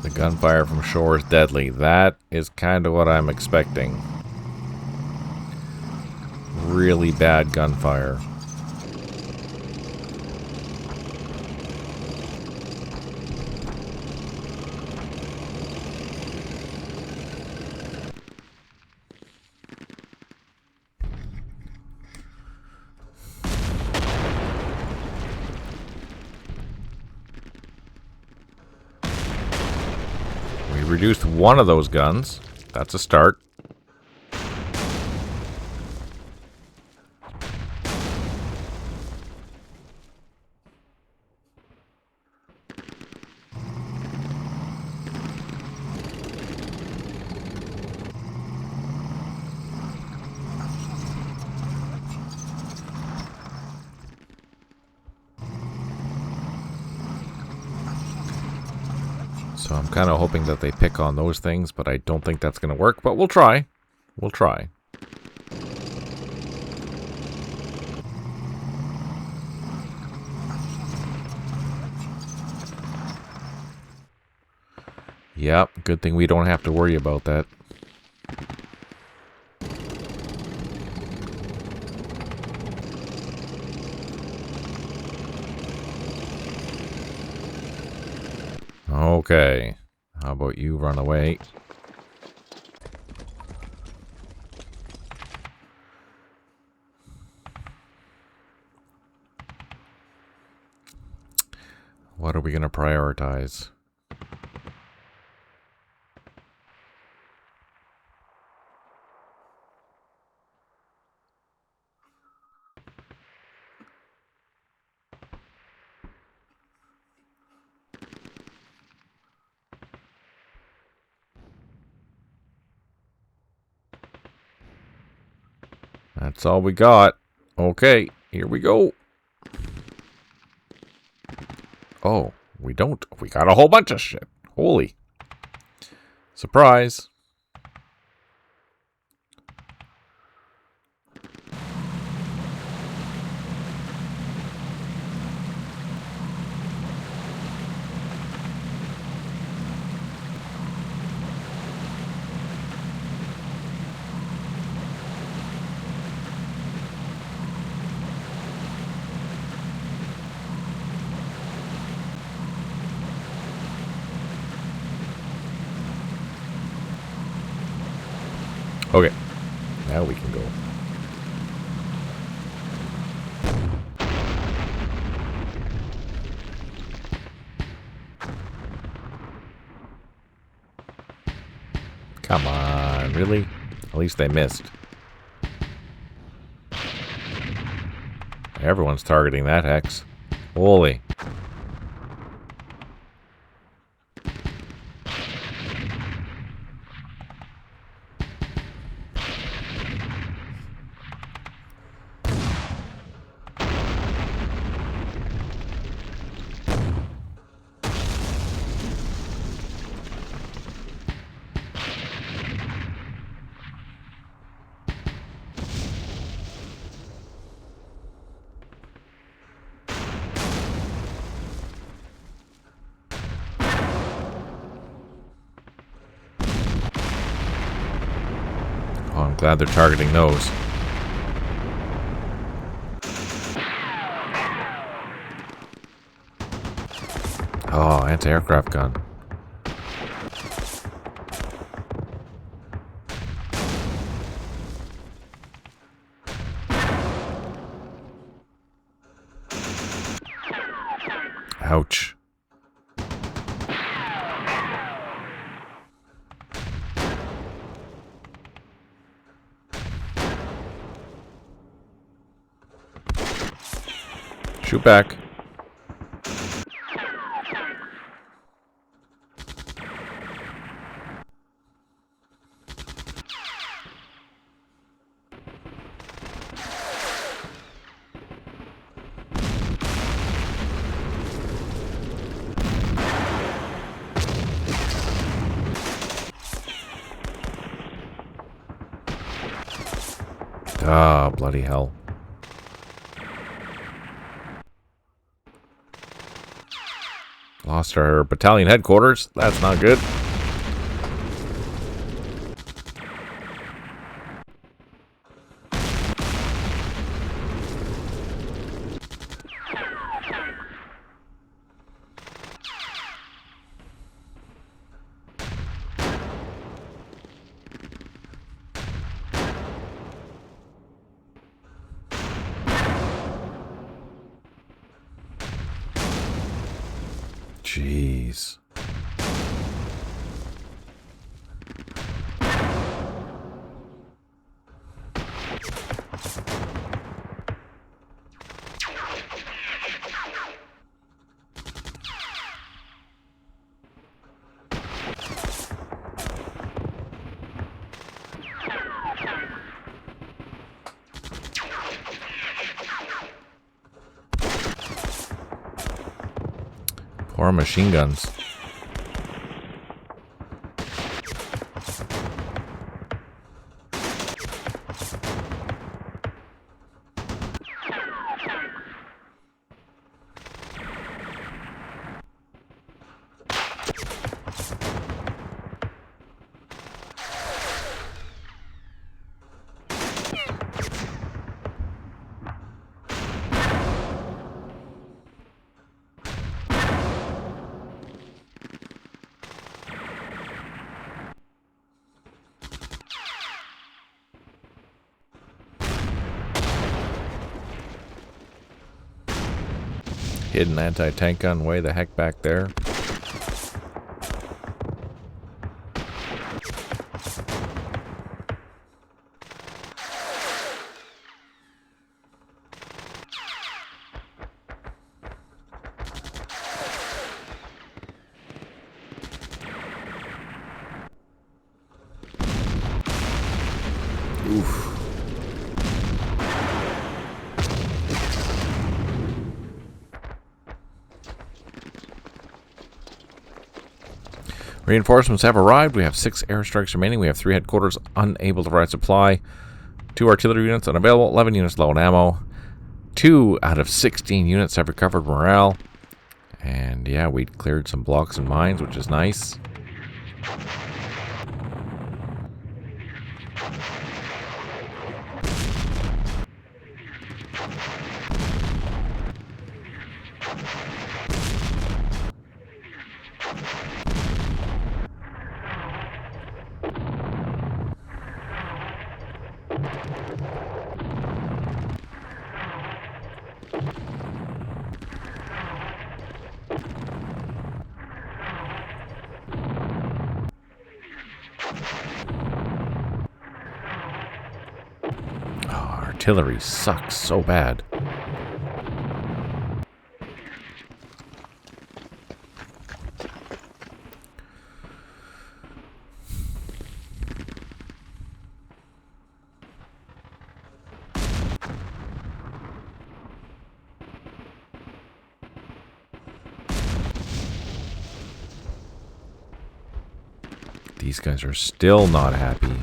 The gunfire from shore is deadly. That is kind of what I'm expecting. Really bad gunfire. We reduced one of those guns. That's a start. So I'm kind of hoping that they pick on those things, but I don't think that's going to work. But we'll try. We'll try. Yep, good thing we don't have to worry about that. Okay. How about you run away? What are we going to prioritize? That's all we got. Okay, here we go. Oh, we don't. We got a whole bunch of shit. Holy. Surprise. Okay, now we can go. Come on, really? At least they missed. Everyone's targeting that hex. Holy. Oh, I'm glad they're targeting those. Oh, anti-aircraft gun. Ouch. Shoot back. Ah, bloody hell. Lost our battalion headquarters. That's not good. Jeez. Poor machine guns. Hidden anti-tank gun way the heck back there. Oof. Reinforcements have arrived. We have 6 airstrikes remaining. We have 3 headquarters unable to provide supply. 2 artillery units unavailable. 11 units low on ammo. 2 out of 16 units have recovered morale. And yeah, we cleared some blocks and mines, which is nice. Artillery sucks so bad. These guys are still not happy.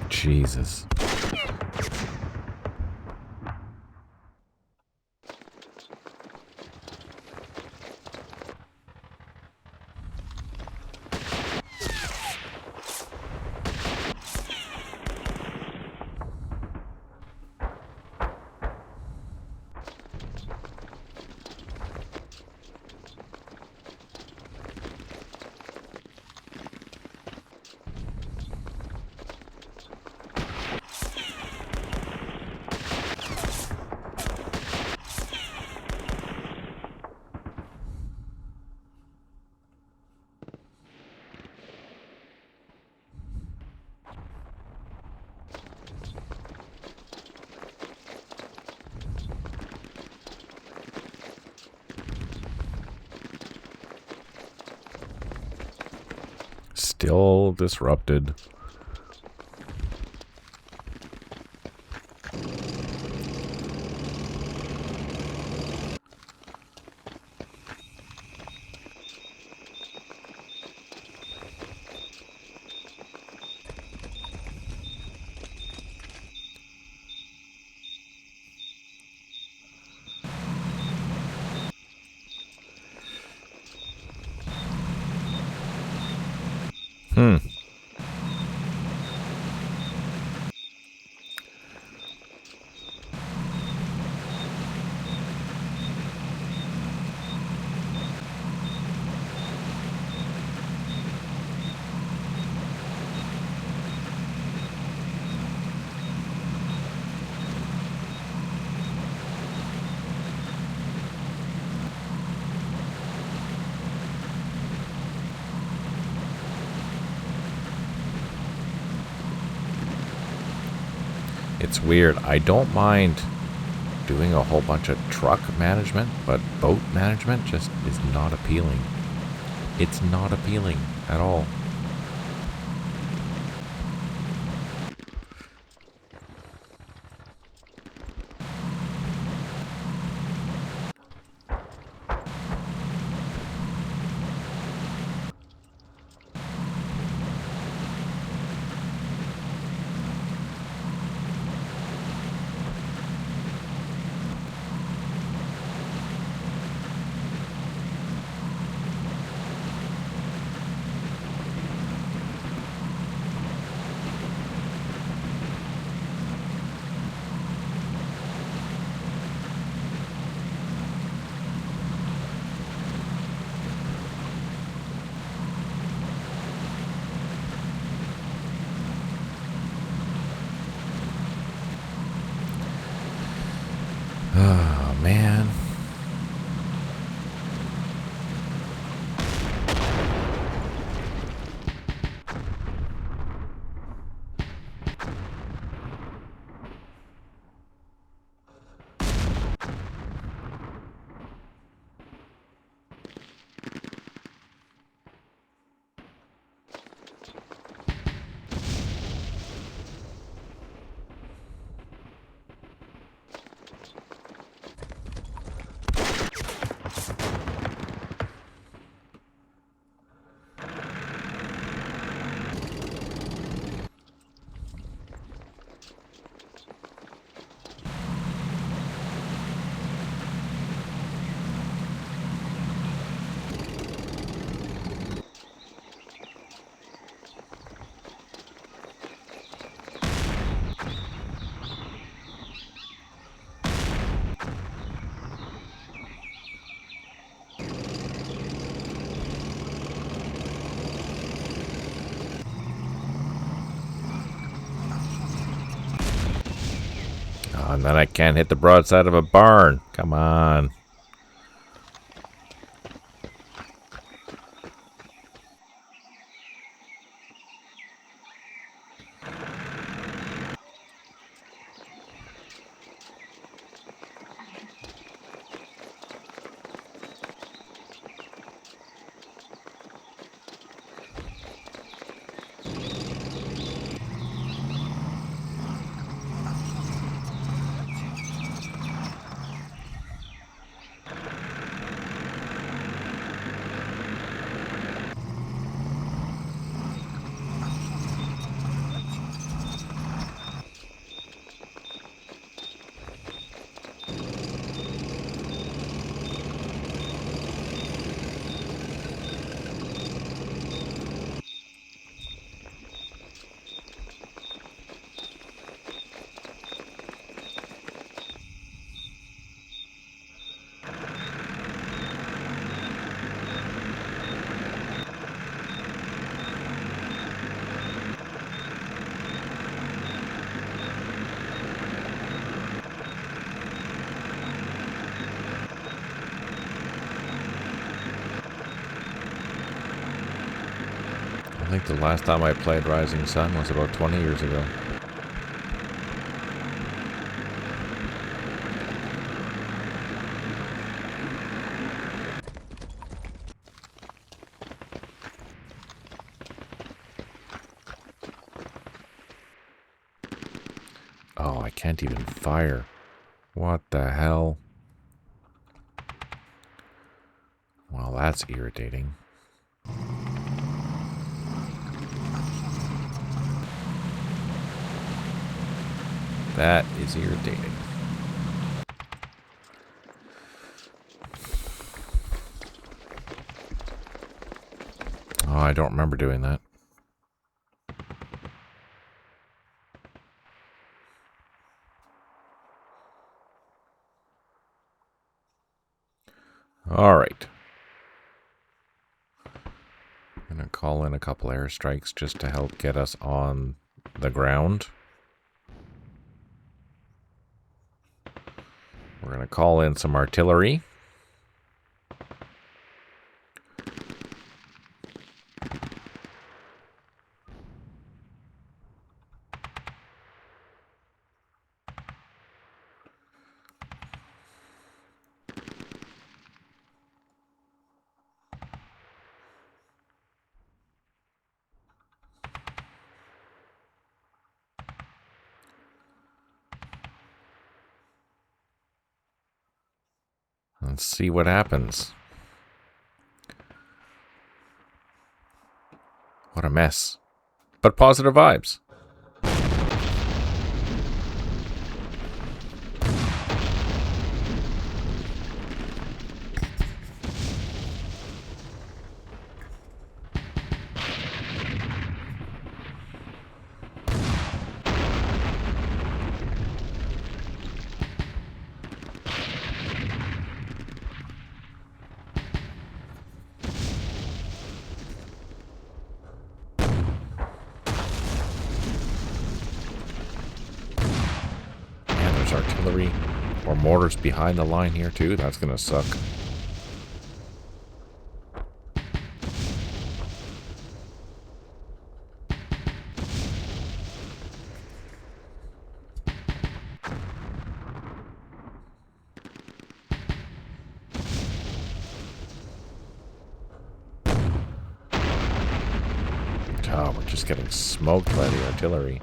Jesus. Still disrupted. It's weird. I don't mind doing a whole bunch of truck management, but boat management just is not appealing. It's not appealing at all. Oh, man. Oh, and then I can't hit the broadside of a barn. Come on. I think the last time I played Rising Sun was about 20 years ago. Oh, I can't even fire. What the hell? Well, that's irritating. That is irritating. Oh, I don't remember doing that. All right. I'm going to call in a couple airstrikes just to help get us on the ground. We're going to call in some artillery. Let's see what happens. What a mess. But positive vibes. Artillery or mortars behind the line here too. That's gonna suck. Oh, we're just getting smoked by the artillery.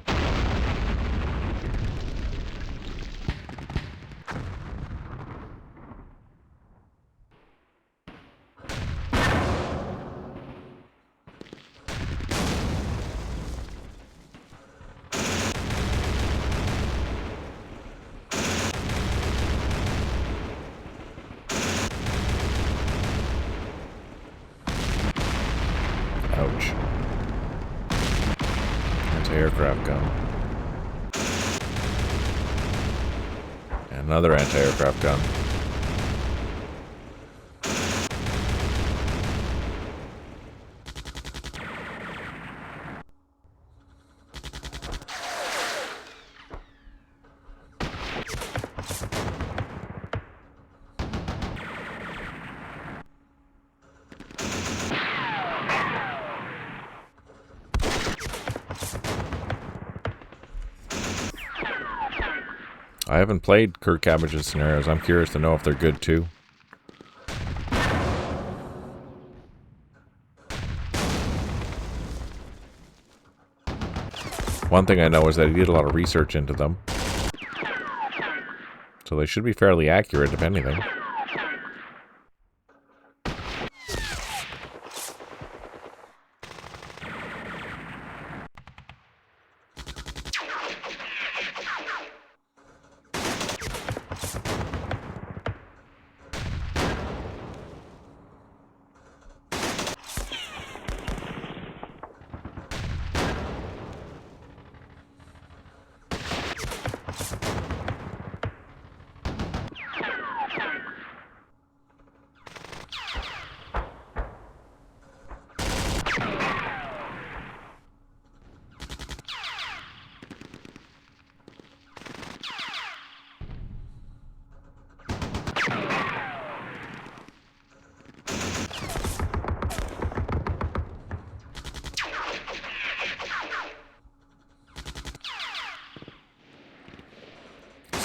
Ouch. Anti-aircraft gun. Another anti-aircraft gun. I haven't played Kurt Cabbage's scenarios. I'm curious to know if they're good too. One thing I know is that he did a lot of research into them. So they should be fairly accurate, if anything.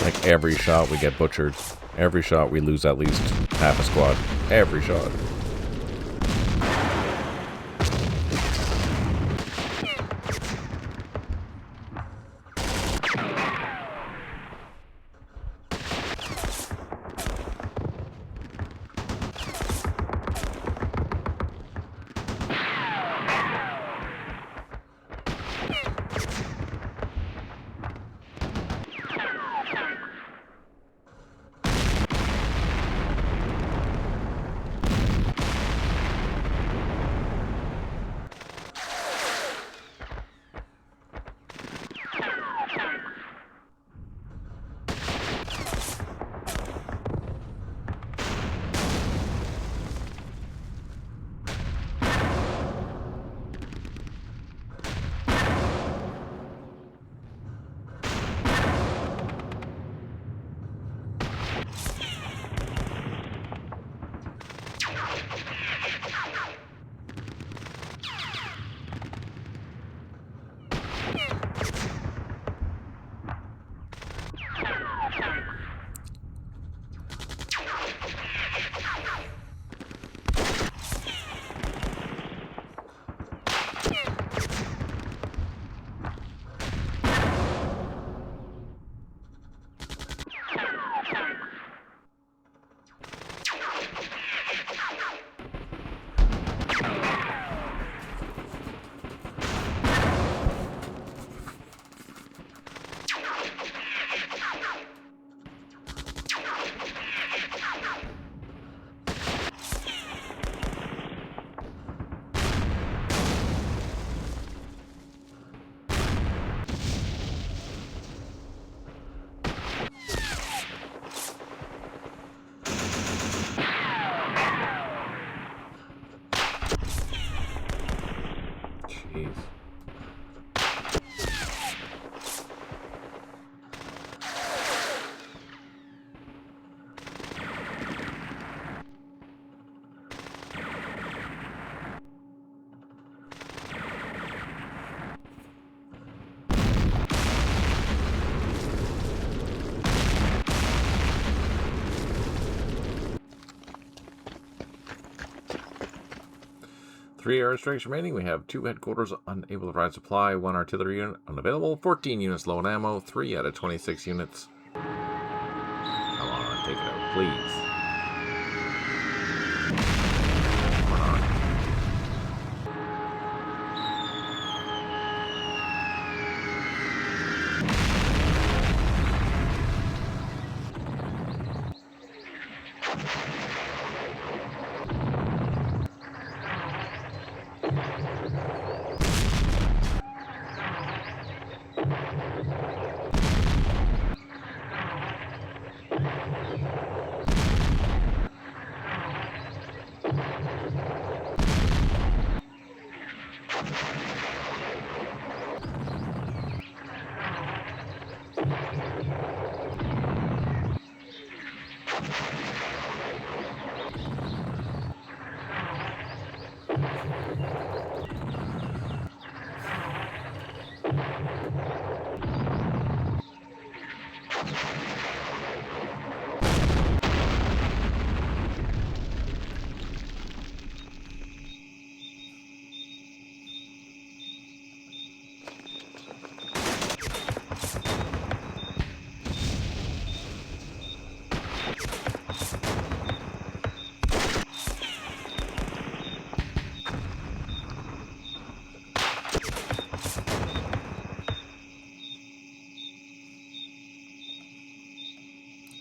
Like every shot we get butchered. Every shot we lose at least half a squad. Every shot. 3 airstrikes remaining. We have 2 headquarters unable to provide supply, 1 artillery unit unavailable, 14 units low on ammo, 3 out of 26 units. Come on, take it out, please.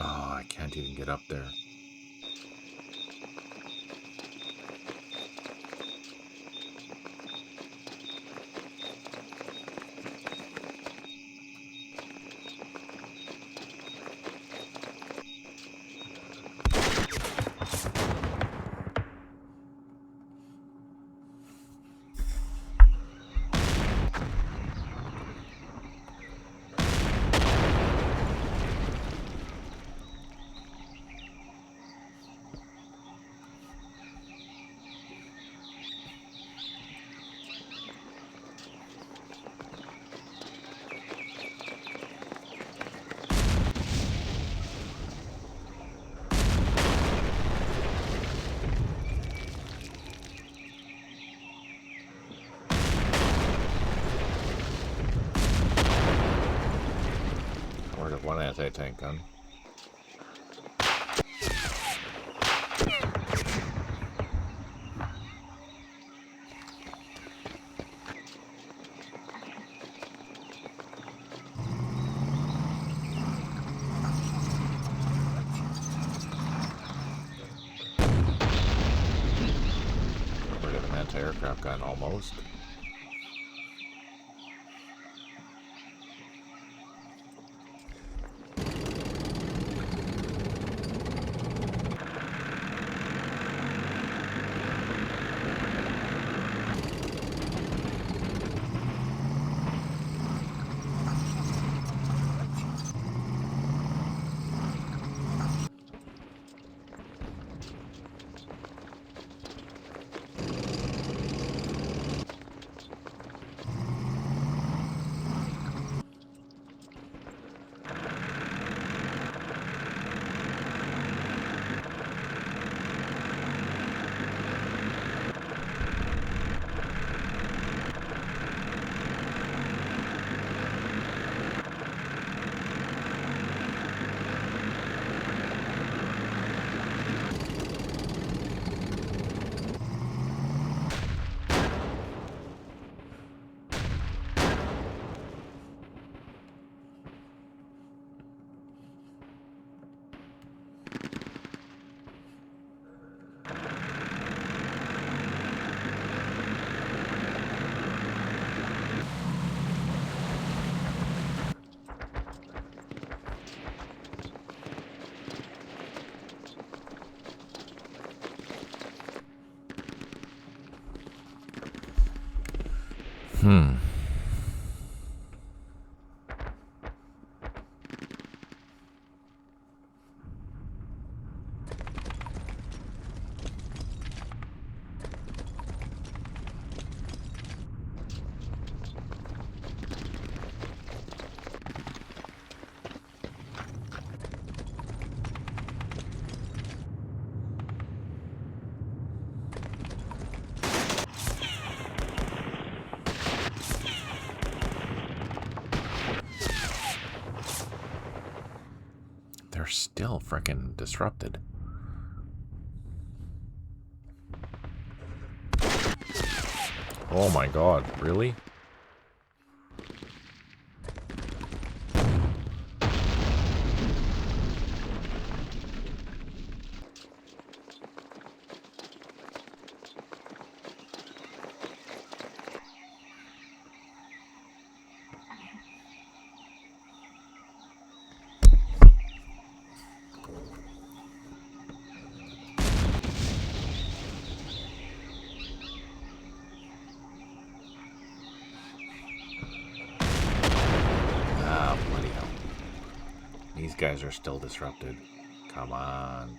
Oh, I can't even get up there. One anti-tank gun. We're getting an anti-aircraft gun almost. Hmm. They're still freaking disrupted. Oh my god, really? Ah, bloody hell. These guys are still disrupted. Come on.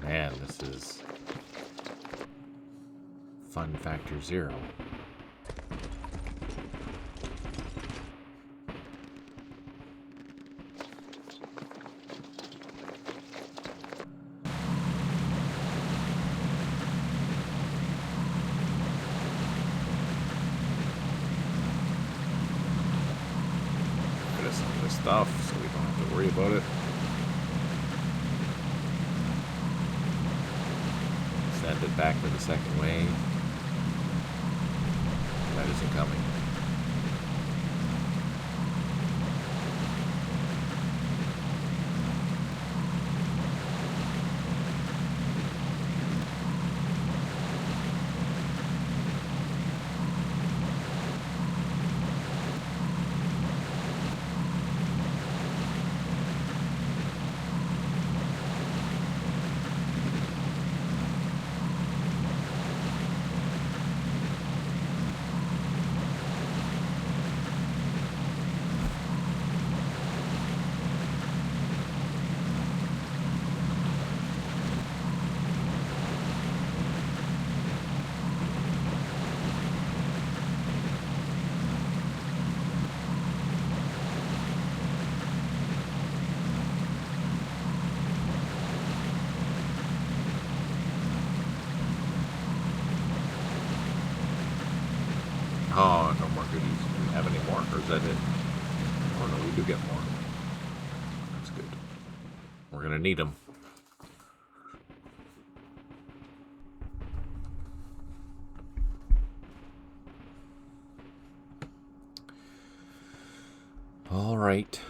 Man, this is fun factor 0. Rid of some of this stuff so we don't have to worry about it. Send it back for the second wave. That isn't coming. Oh, no more goodies. Do we have any more, or is that it? Oh no, we do get more. That's good. We're gonna need them. All right.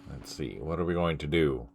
Let's see. What are we going to do?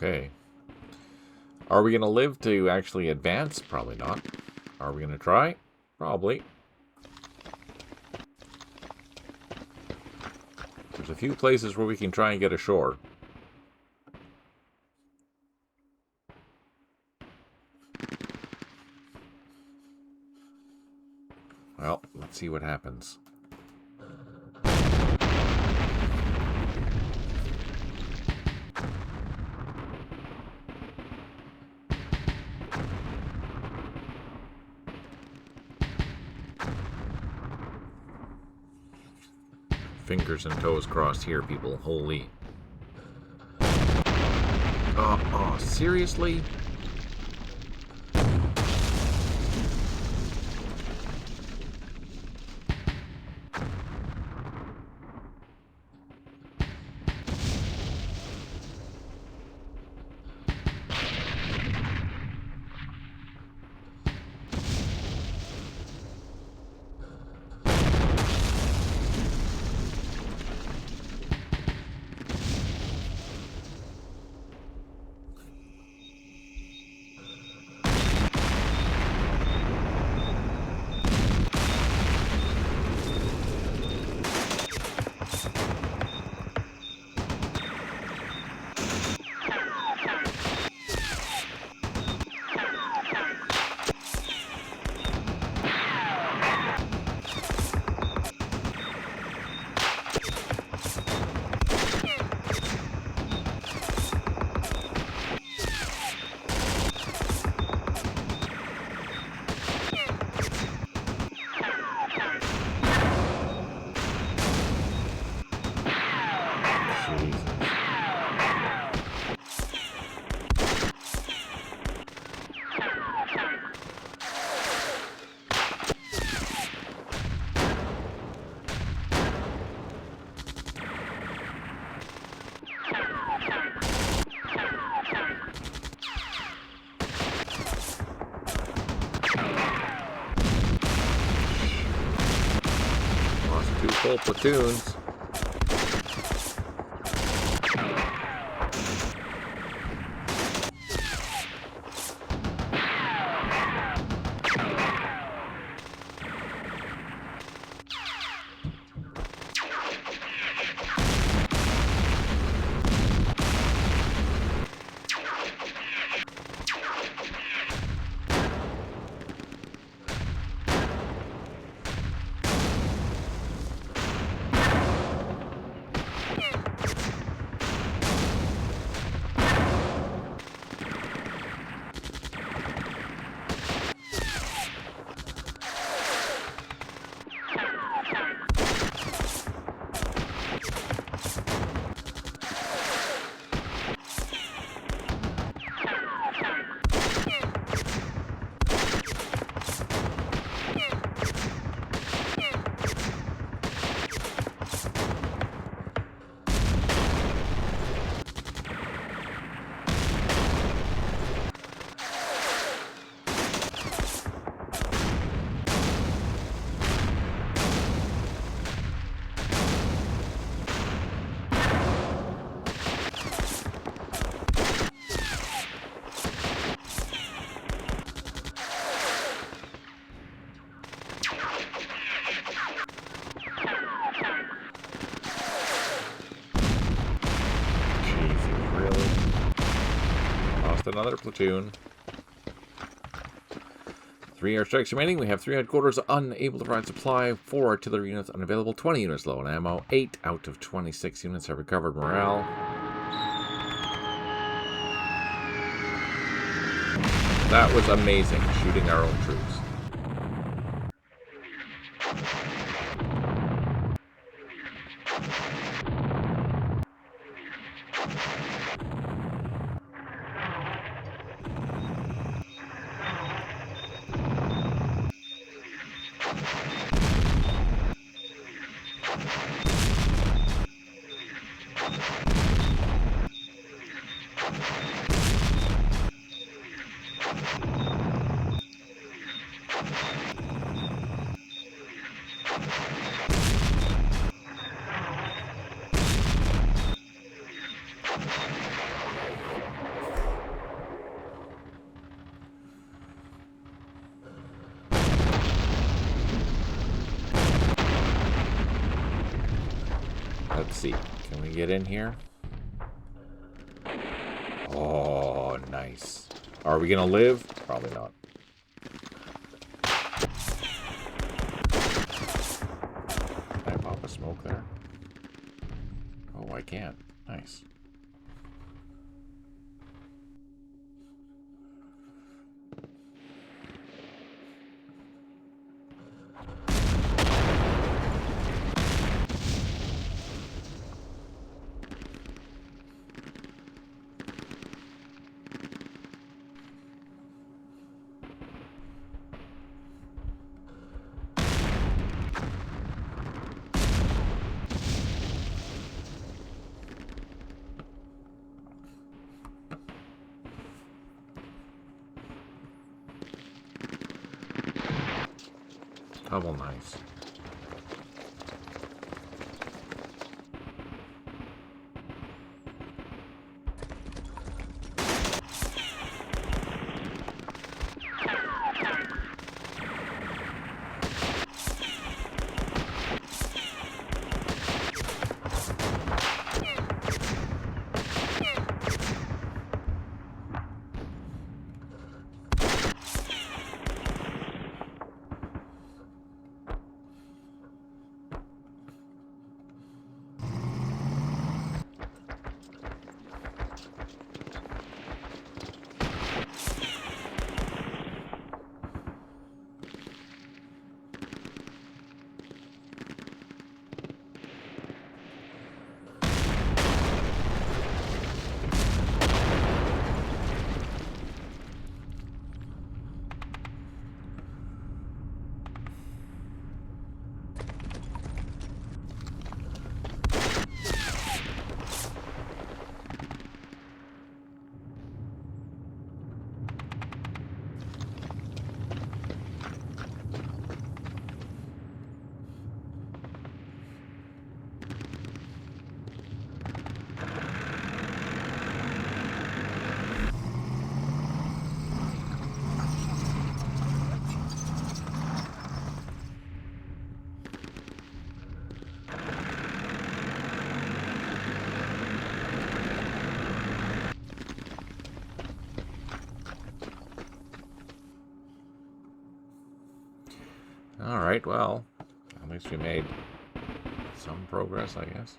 Okay. Are we going to live to actually advance? Probably not. Are we going to try? Probably. There's a few places where we can try and get ashore. Well, let's see what happens. Fingers and toes crossed here, people. Holy. Oh, seriously? Two full platoons. Another platoon. 3 airstrikes remaining. We have 3 headquarters unable to provide supply, 4 artillery units unavailable, 20 units low on ammo, 8 out of 26 units have recovered morale. That was amazing, shooting our own troops. Let's see. Can we get in here? Oh, nice. Are we gonna live? Probably not. Can I pop a smoke there? Oh, I can't. Nice. Double nice. Alright, well, at least we made some progress, I guess.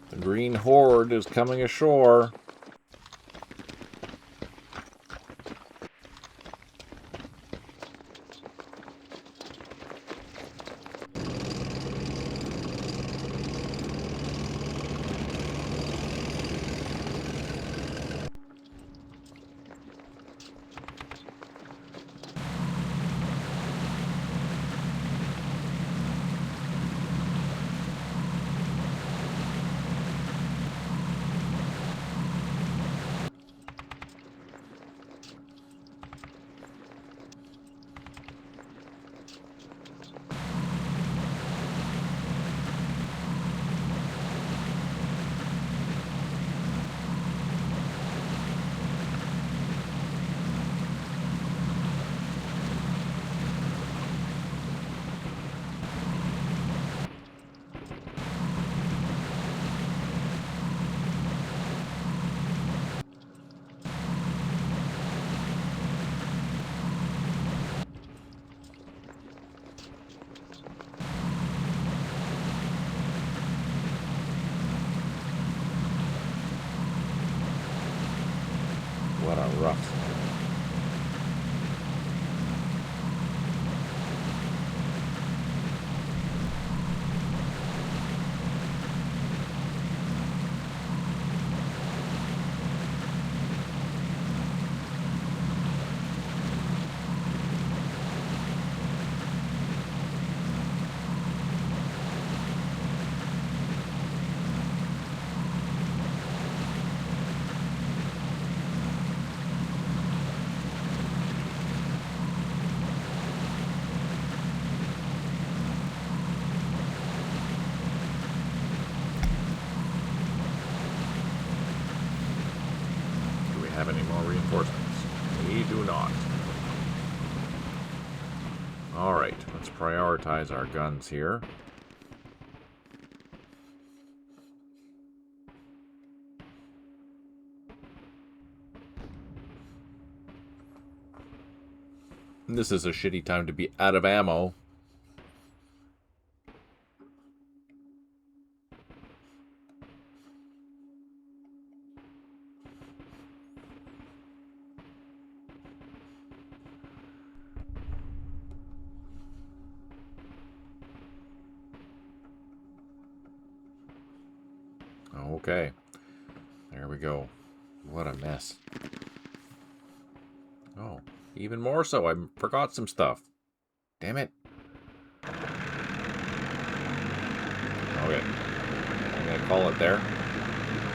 The green horde is coming ashore. reinforcements. We do not. Alright, let's prioritize our guns here. This is a shitty time to be out of ammo. Okay. There we go. What a mess. Oh, even more so. I forgot some stuff. Damn it. Okay. I'm going to call it there.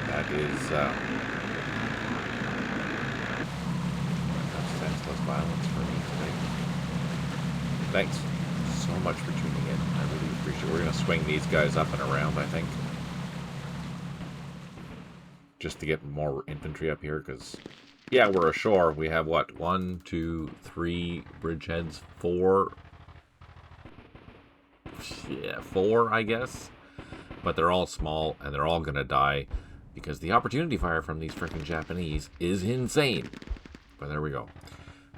That is senseless violence for me today. Thanks so much for tuning in. I really appreciate it. We're going to swing these guys up and around, I think. Just to get more infantry up here, because, yeah, we're ashore. We have, what, 1, 2, 3 bridgeheads, 4. Yeah, 4, I guess. But they're all small, and they're all going to die, because the opportunity fire from these freaking Japanese is insane. But there we go.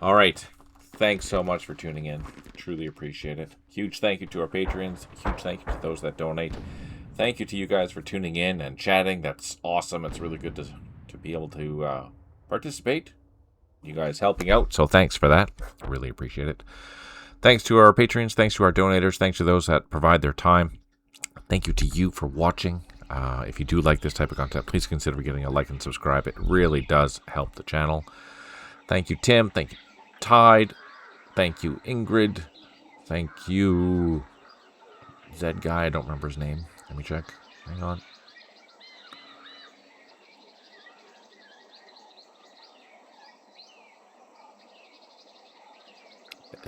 All right. Thanks so much for tuning in. Truly appreciate it. Huge thank you to our patrons. Huge thank you to those that donate. Thank you to you guys for tuning in and chatting. That's awesome. It's really good to be able to participate. You guys helping out. So thanks for that. I really appreciate it. Thanks to our patrons. Thanks to our donators. Thanks to those that provide their time. Thank you to you for watching. If you do like this type of content, please consider giving a like and subscribe. It really does help the channel. Thank you, Tim. Thank you, Tide. Thank you, Ingrid. Thank you, Zed guy. I don't remember his name. Let me check. Hang on.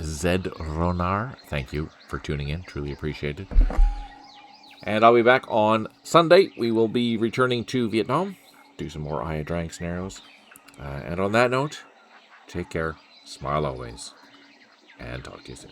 Zed Ronar. Thank you for tuning in. Truly appreciate it. And I'll be back on Sunday. We will be returning to Vietnam. Do some more Aya Drang scenarios. And on that note, take care. Smile always. And talk to you soon.